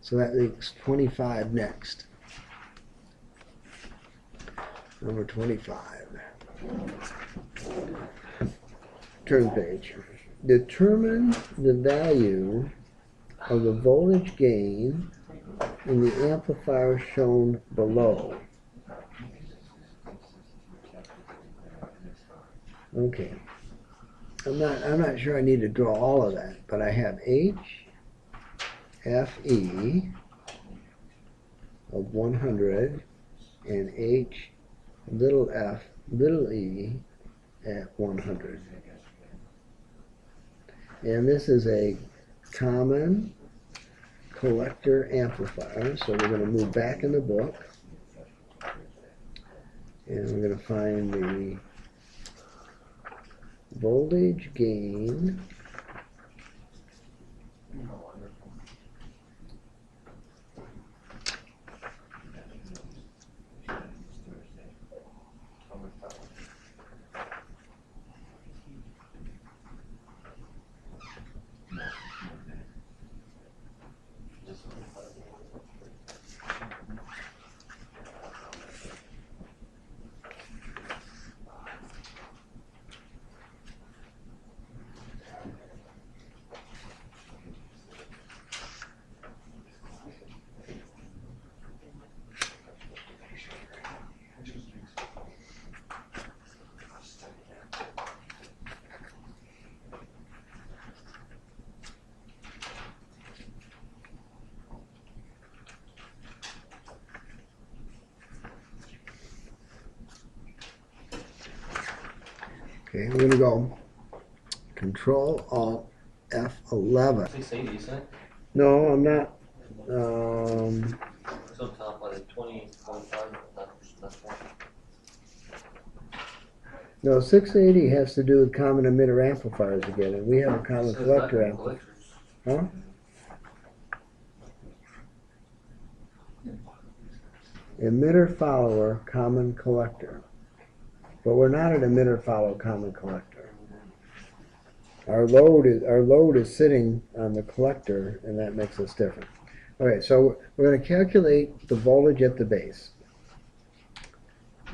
So that makes 25 next. Number 25. Turn page. Determine the value of the voltage gain in the amplifier shown below. Okay. I'm not sure I need to draw all of that, but I have H, F, E of 100 and H, little f, little e at 100. And this is a common collector amplifier, so we're going to move back in the book and we're going to find the voltage gain Okay, we're going to go Control Alt F11. 680, isn't it? No, I'm not. So top like 20, 25, that's one. No, 680 has to do with common-emitter amplifiers again, and we have a common collector amplifier. Huh? Emitter follower, common collector. But we're not an emitter follow common collector. Our load is sitting on the collector, and that makes us different. Okay, so we're going to calculate the voltage at the base.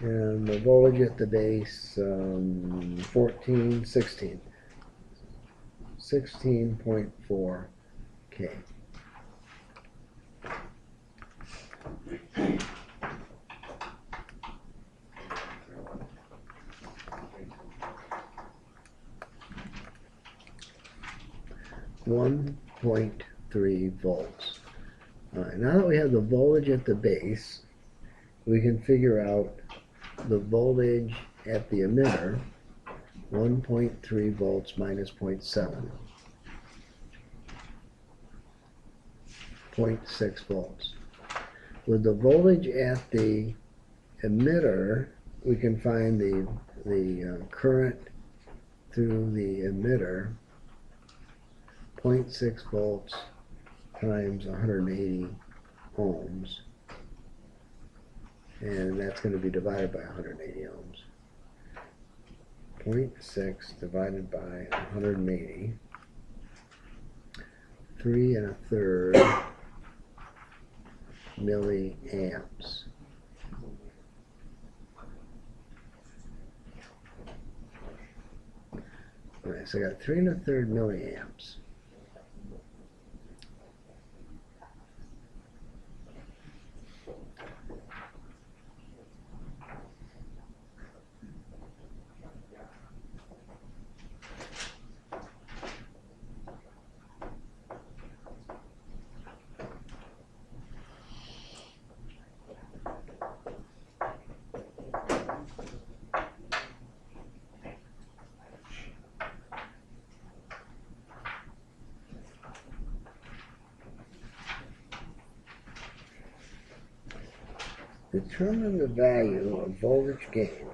And the voltage at the base, 16.4 K. .3 volts. All right, now that we have the voltage at the base, we can figure out the voltage at the emitter, 1.3 volts minus 0.7, 0.6 volts. With the voltage at the emitter, we can find the current through the emitter, 0.6 volts times 180 ohms, and that's going to be divided by 180 ohms. 0.6 divided by 180 3 1/3 milliamps. Alright, so I got 3 1/3 milliamps. Determine the value of voltage gain.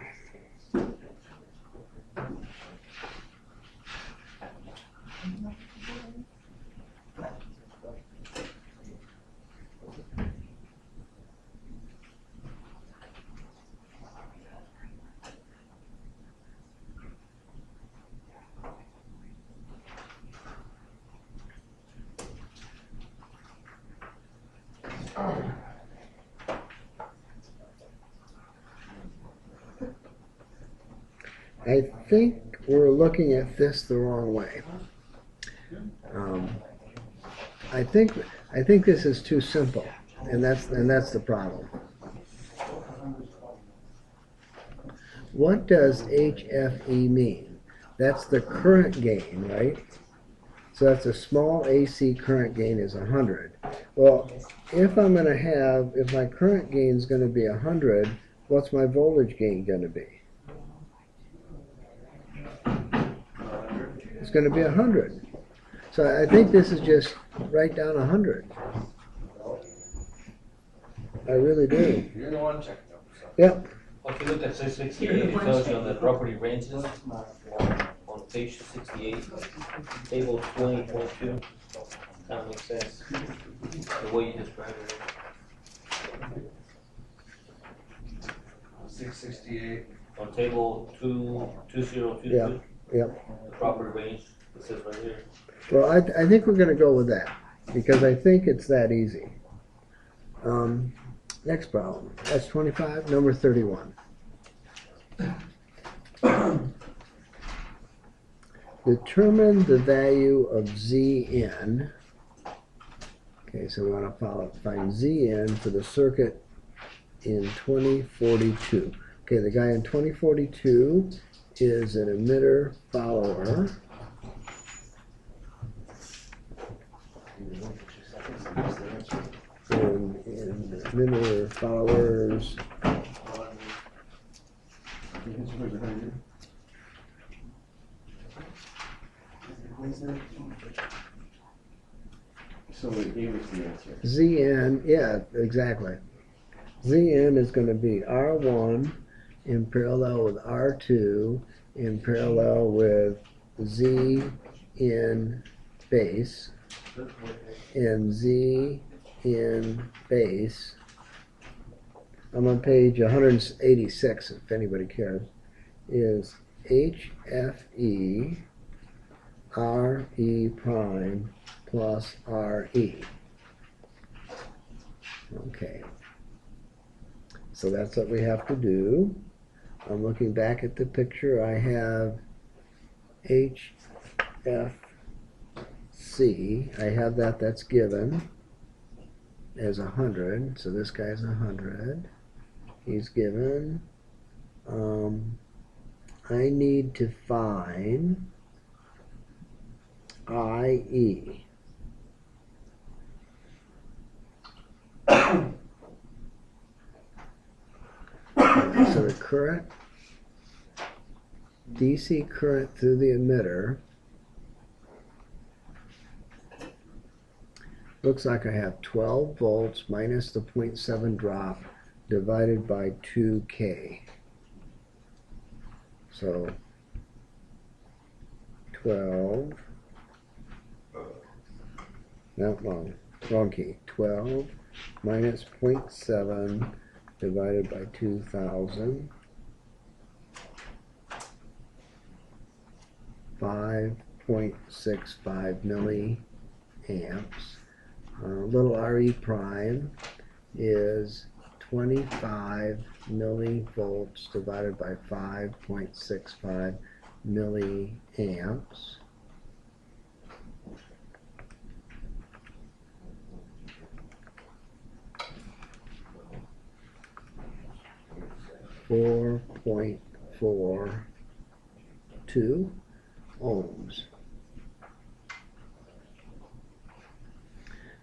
I think we're looking at this the wrong way. I think this is too simple, and that's the problem. What does HFE mean? That's the current gain, right? So that's a small AC current gain is 100. Well, if my current gain is going to be 100, what's my voltage gain going to be? It's going to be 100. So I think this is just write down 100. I really do. You're the one checking up. Yep. Well, if you look at 668, it tells you on the property ranges on page 68, table 20.2. Kind of makes sense. The way you describe it. 668. On table 2022. Yep. Yep. The property range, it says right here. Well, I think we're going to go with that because I think it's that easy. Next problem. That's 25. Number 31. Determine the value of Zn. Okay, so we want to find Zn for the circuit in 2042. Okay, the guy in 2042 is an emitter follower. And emitter followers. So it gave us the answer. Zn, yeah, exactly. Zn is going to be R1 in parallel with R2 in parallel with Z in base, and Z in base. I'm on page 186 if anybody cares. Is HFE RE prime plus RE. Okay. So that's what we have to do. I'm looking back at the picture. I have HFC. I have that's given as 100. So this guy's 100. He's given. I need to find IE. So the current, DC current through the emitter, looks like I have 12 volts minus the 0.7 drop divided by 2K. So 12, no, wrong key, 12 minus 0.7 divided by 2,000, 5.65 amps. Little RE prime is 25 millivolts divided by 5.65 milliamps. (4.42 ohms).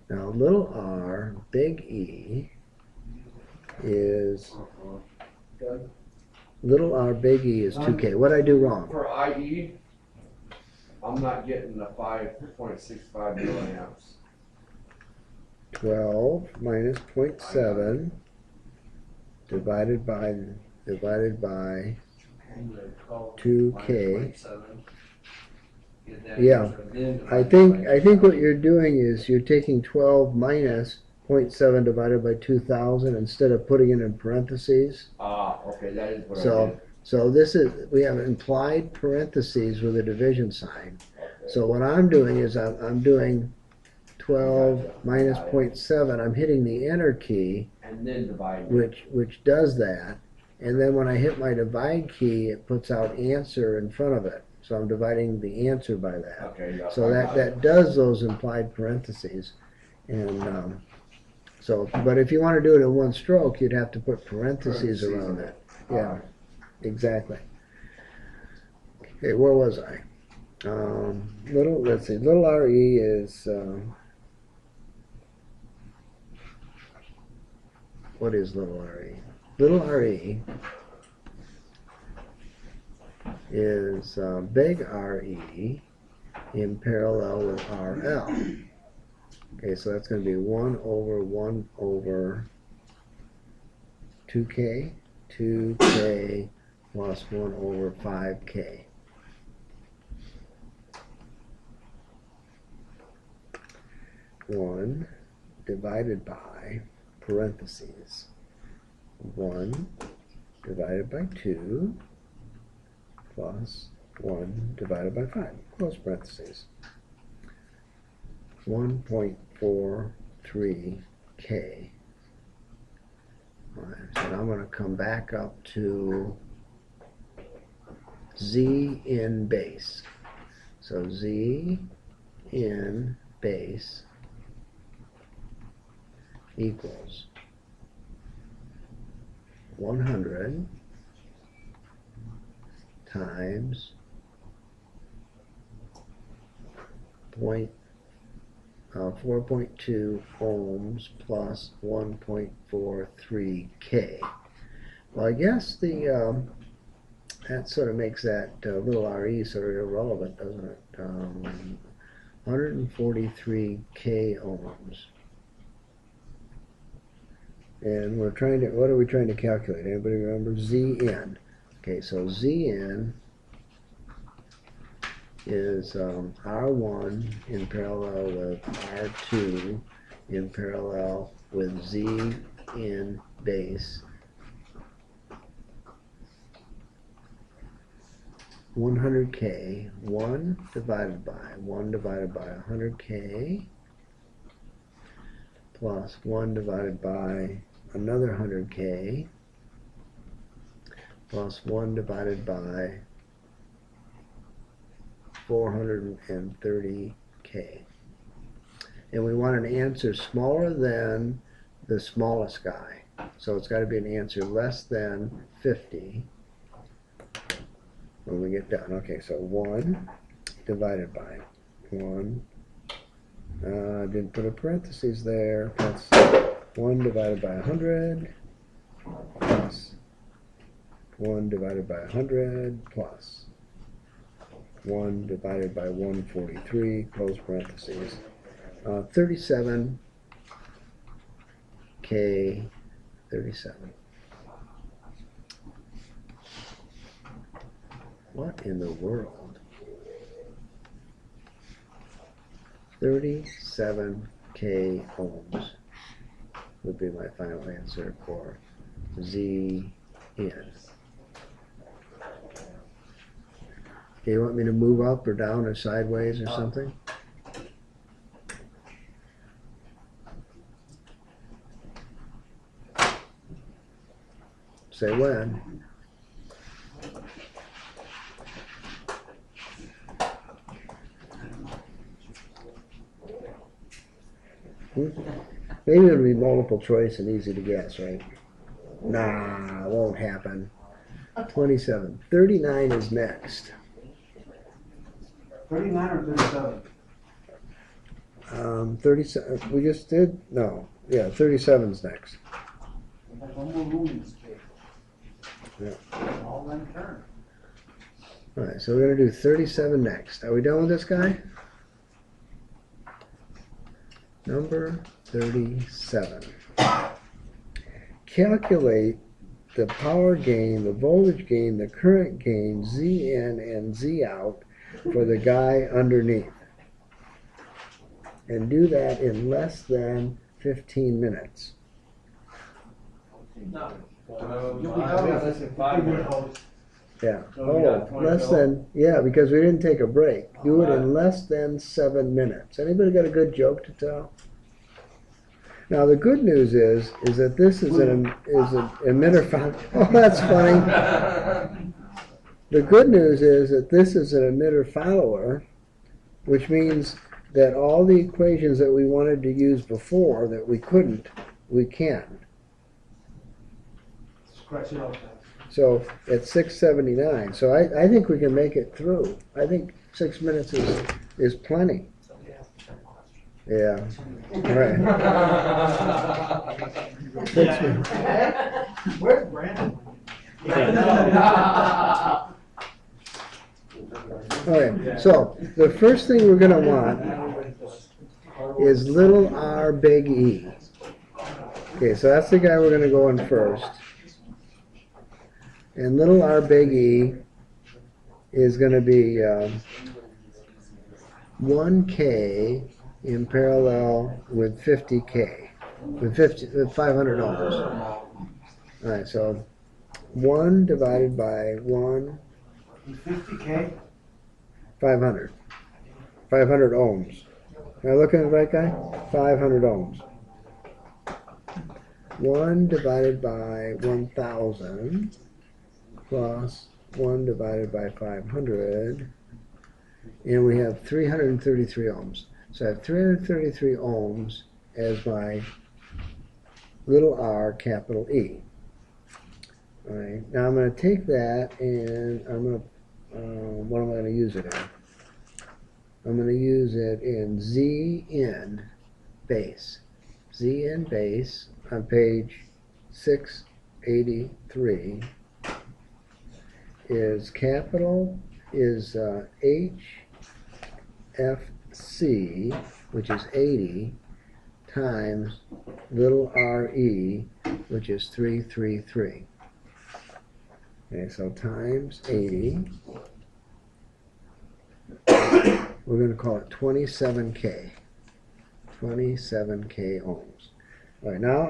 Now little r, big E is little r, big E is 2K. What did I do wrong? For IE, I'm not getting the 5.65 milliamps. 12 minus 0.7 divided by 2K. Yeah, I think what you're doing is you're taking 12 minus 0.7 divided by 2,000 instead of putting it in parentheses. Okay, that is what I did. So this is, we have implied parentheses with a division sign. So what I'm doing is I'm doing 12 minus 0.7. I'm hitting the enter key, And then divide. which does that. And then when I hit my divide key, it puts out answer in front of it. So I'm dividing the answer by that. Okay, yeah. So that does those implied parentheses. And but if you want to do it in one stroke, you'd have to put parentheses around it. Yeah, exactly. Okay, where was I? Let's see, little RE is, what is little RE? Little RE is big RE in parallel with RL. Okay, so that's going to be 1 over 2K plus 1 over 5K. One divided by parentheses 1 divided by 2 plus 1 divided by 5, close parentheses. 1.43K. Alright, so now I'm going to come back up to Z in base. So Z in base equals 100 times 4.2 ohms plus 1.43K. Well, I guess that sort of makes that little RE sort of irrelevant, doesn't it? 143K ohms. And we're trying to, what are we trying to calculate? Anybody remember? Zn. Okay, so Zn is R1 in parallel with R2 in parallel with Z in base. 100K, 1 divided by 100K plus 1 divided by another 100K plus 1 divided by 430K. And we want an answer smaller than the smallest guy. So it's got to be an answer less than 50 when we get down. Okay, so 1 divided by 1. I didn't put a parentheses there. That's 1 divided by 100 plus 1 divided by 100 plus 1 divided by 143, close parentheses. 37K, 37. What in the world? 37K ohms would be my final answer for Z in. Okay, you want me to move up or down or sideways or something? say when. Maybe it'll be multiple choice and easy to guess, right? Nah, it won't happen. 27. 39 is next. 39 or 37? 37. We just did? No. Yeah, 37's next. There's one more room in this case. Yeah. All in turn. All right, so we're going to do 37 next. Are we done with this guy? Number 37. Calculate the power gain, the voltage gain, the current gain, Z in and Z out for the guy underneath. And do that in less than 15 minutes. No. You'll be done with Less than 5 minutes. Yeah. So we got Oh, 20 less total? than, yeah, because we didn't take a break. Do it in Alright. less than 7 minutes. Anybody got a good joke to tell? Now the good news is that this is an emitter found. Oh, that's funny. The good news is that this is an emitter follower, which means that all the equations that we wanted to use before that we couldn't, we can. Scratch it off. So at 679, so I think we can make it through. I think 6 minutes is plenty. Yeah. Right. 6 minutes. Where's Brandon? Okay, so the first thing we're going to want is little r big E. Okay, so that's the guy we're going to go in first. And little r big E is going to be 1K in parallel with 50K, with 500 ohms. All right, so 1 divided by 1, 50K? 500. 500 ohms. Am I looking at the right guy? 500 ohms. 1 divided by 1,000 plus 1 divided by 500, and we have 333 ohms. So I have 333 ohms as my little r capital E. All right, now I'm going to take that and I'm going to, what am I going to use it in? I'm going to use it in Z in base. Z in base on page 683 is capital is HFC, which is 80, times little re, which is 333. Okay, so times 80. We're going to call it 27K. 27K ohms. All right, now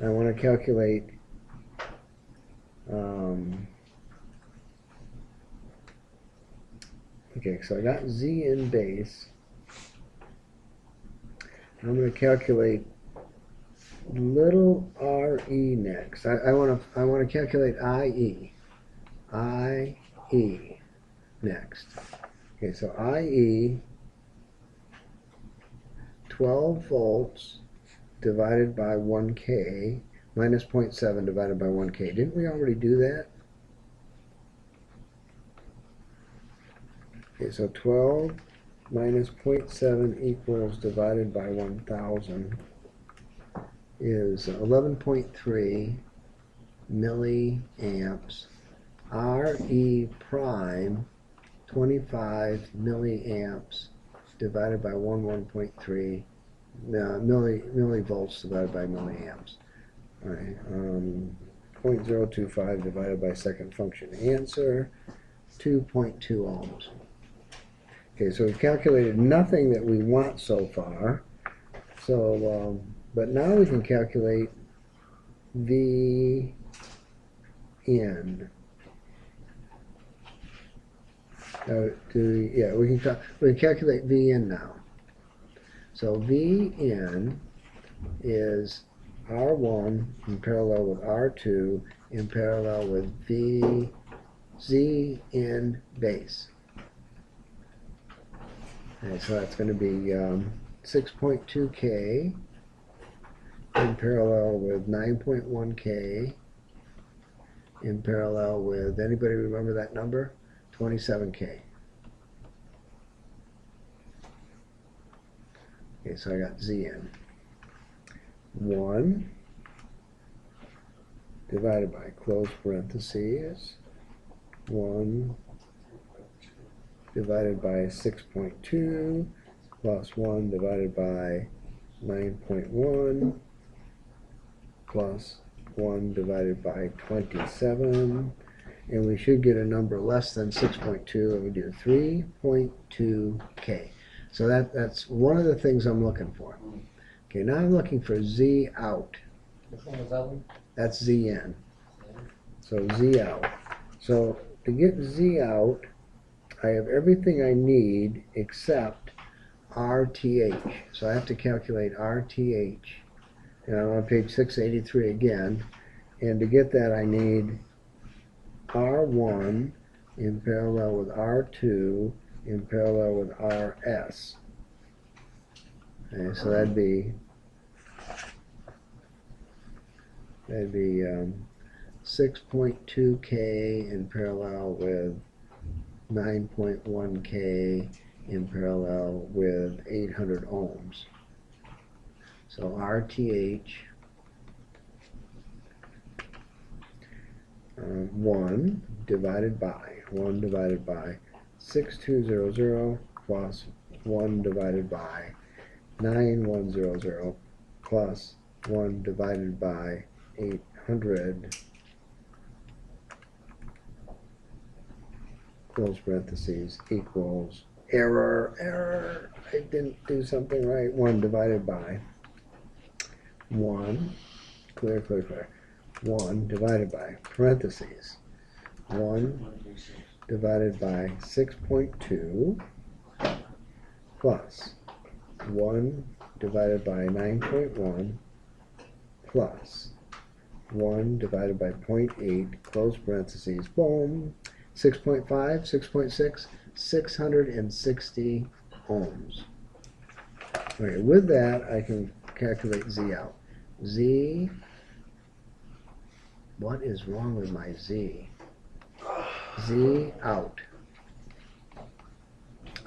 I want to calculate okay, so I got Z in base. I'm going to calculate little re next. I want to calculate IE next. Okay, so IE 12 volts divided by 1K minus 0.7 divided by 1K. Didn't we already do that? Okay, so 12 minus 0.7 equals divided by 1,000 is 11.3 milliamps. RE prime 25 milliamps divided by 1.3 millivolts divided by milliamps. All right, 0.025 divided by second function. Answer 2.2 ohms. Okay, so we've calculated nothing that we want so far. So, but now we can calculate V in. We can calculate V in now. So V in is R1 in parallel with R2 in parallel with Z in base. Okay, so that's going to be 6.2K in parallel with 9.1K in parallel with, anybody remember that number? 27K. Okay, so I got Z in. 1 divided by, close parentheses, 1 divided by 6.2 plus 1 divided by 9.1 plus 1 divided by 27, and we should get a number less than 6.2, and we do 3.2K. So that's one of the things I'm looking for. Okay, now I'm looking for Z out. Which one was that one? That's Z in. So Z out. So to get Z out, I have everything I need except RTH. So I have to calculate RTH. And I'm on page 683 again. And to get that, I need R1 in parallel with R2 in parallel with RS. Okay, so that'd be 6.2K in parallel with 9.1K in parallel with 800 ohms. So RTH 1 divided by 6200 plus 1 divided by 9100 plus 1 divided by 800 close parentheses equals error, I didn't do something right, 1 divided by 1, clear, 1 divided by parentheses 1 divided by 6.2 plus 1 divided by 9.1 plus 1 divided by 0.8 close parentheses, boom, 6.5, 6.6, 660 ohms. Okay, with that I can calculate Z out. Z, what is wrong with my Z? Z out.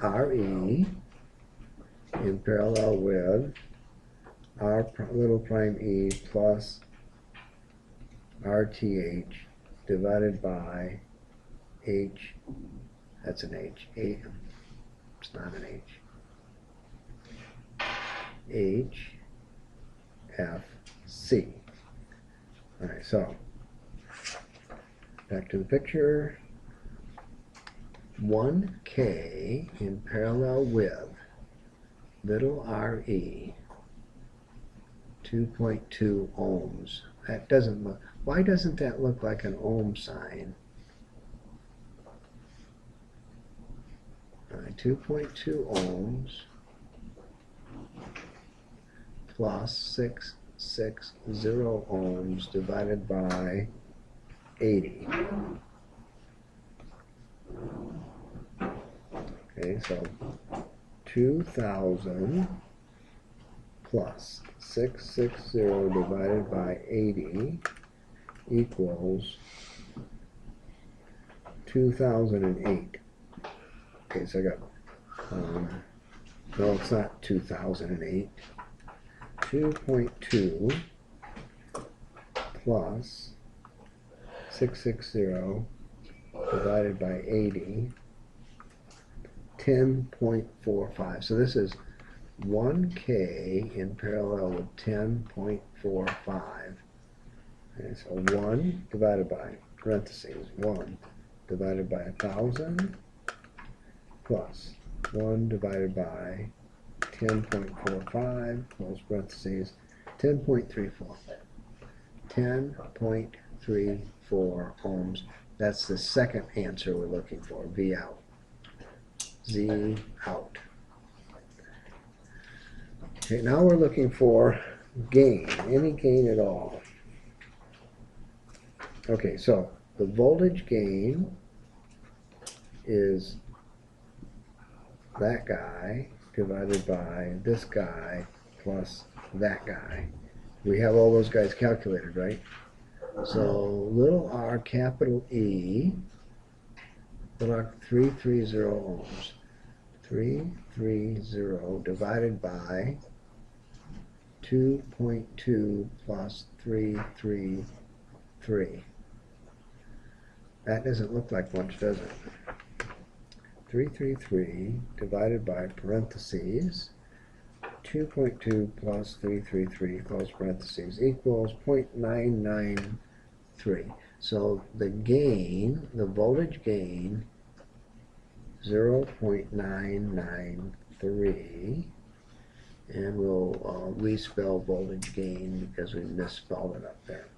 RE in parallel with R little prime e plus RTH divided by H, that's an H, it's not an H, HFC. Alright, so back to the picture. 1K in parallel with little re 2.2 ohms. That doesn't look, why doesn't that look like an ohm sign? 2.2 ohms plus 660 ohms divided by 80. Okay, so 2,000 plus 660 divided by 80 equals 2008. Okay, so I got, no, it's not 2008. 2.2 plus 660 divided by 80, 10.45. So this is 1K in parallel with 10.45. Okay, so 1 divided by, parentheses, 1 divided by 1,000 plus 1 divided by 10.45, close parentheses, 10.34. 10.34 ohms. That's the second answer we're looking for, V out. Z out. Okay, now we're looking for gain, any gain at all. Okay, so the voltage gain is that guy divided by this guy plus that guy. We have all those guys calculated, right? So little r capital E, little r 330 ohms. 330 divided by 2.2 plus 333. That doesn't look like much, does it? 333 divided by parentheses 2.2 plus 333 close parentheses equals 0.993. So the gain, the voltage gain, 0.993, and we'll respell voltage gain because we misspelled it up there.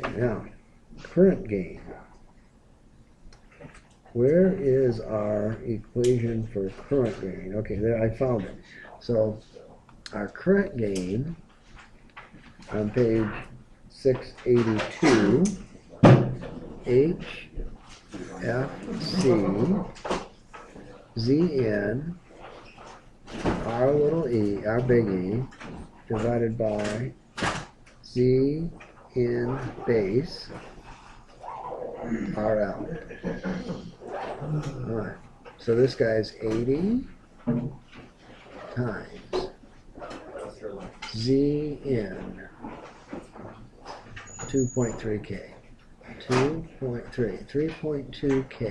Okay, now current gain. Where is our equation for current gain? Okay, there, I found it. So our current gain on page 682, HFC Zn R little e, R big E, divided by Z in base RL. Alright, so this guy's 80 times Z in 2.3K. 3.2K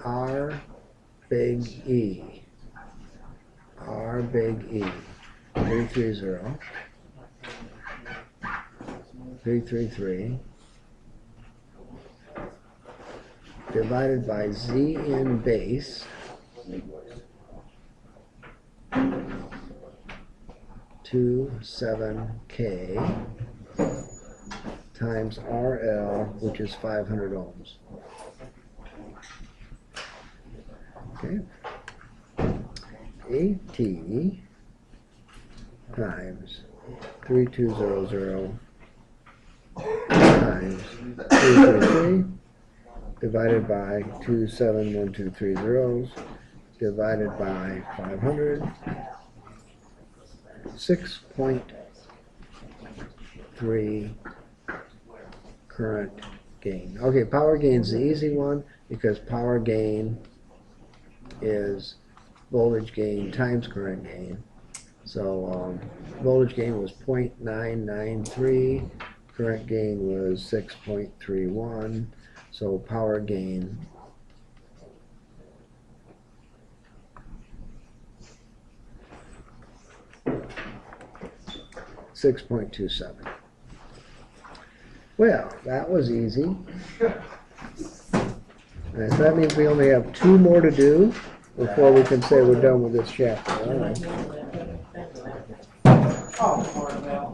R big E. R big E. 330. 333 divided by Z in base 27K times RL, which is 500 ohms. Okay. AT times 3200 times 333 divided by 271230 divided by 500, 6.3 current gain. Okay, power gain is the easy one because power gain is voltage gain times current gain. So voltage gain was 0.993, current gain was 6.31, so power gain $6.27. Well, that was easy. And so that means we only have 2 more to do before we can say we're done with this chapter. All right. Oh, Marvell.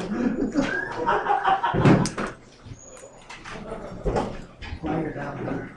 While you're down there.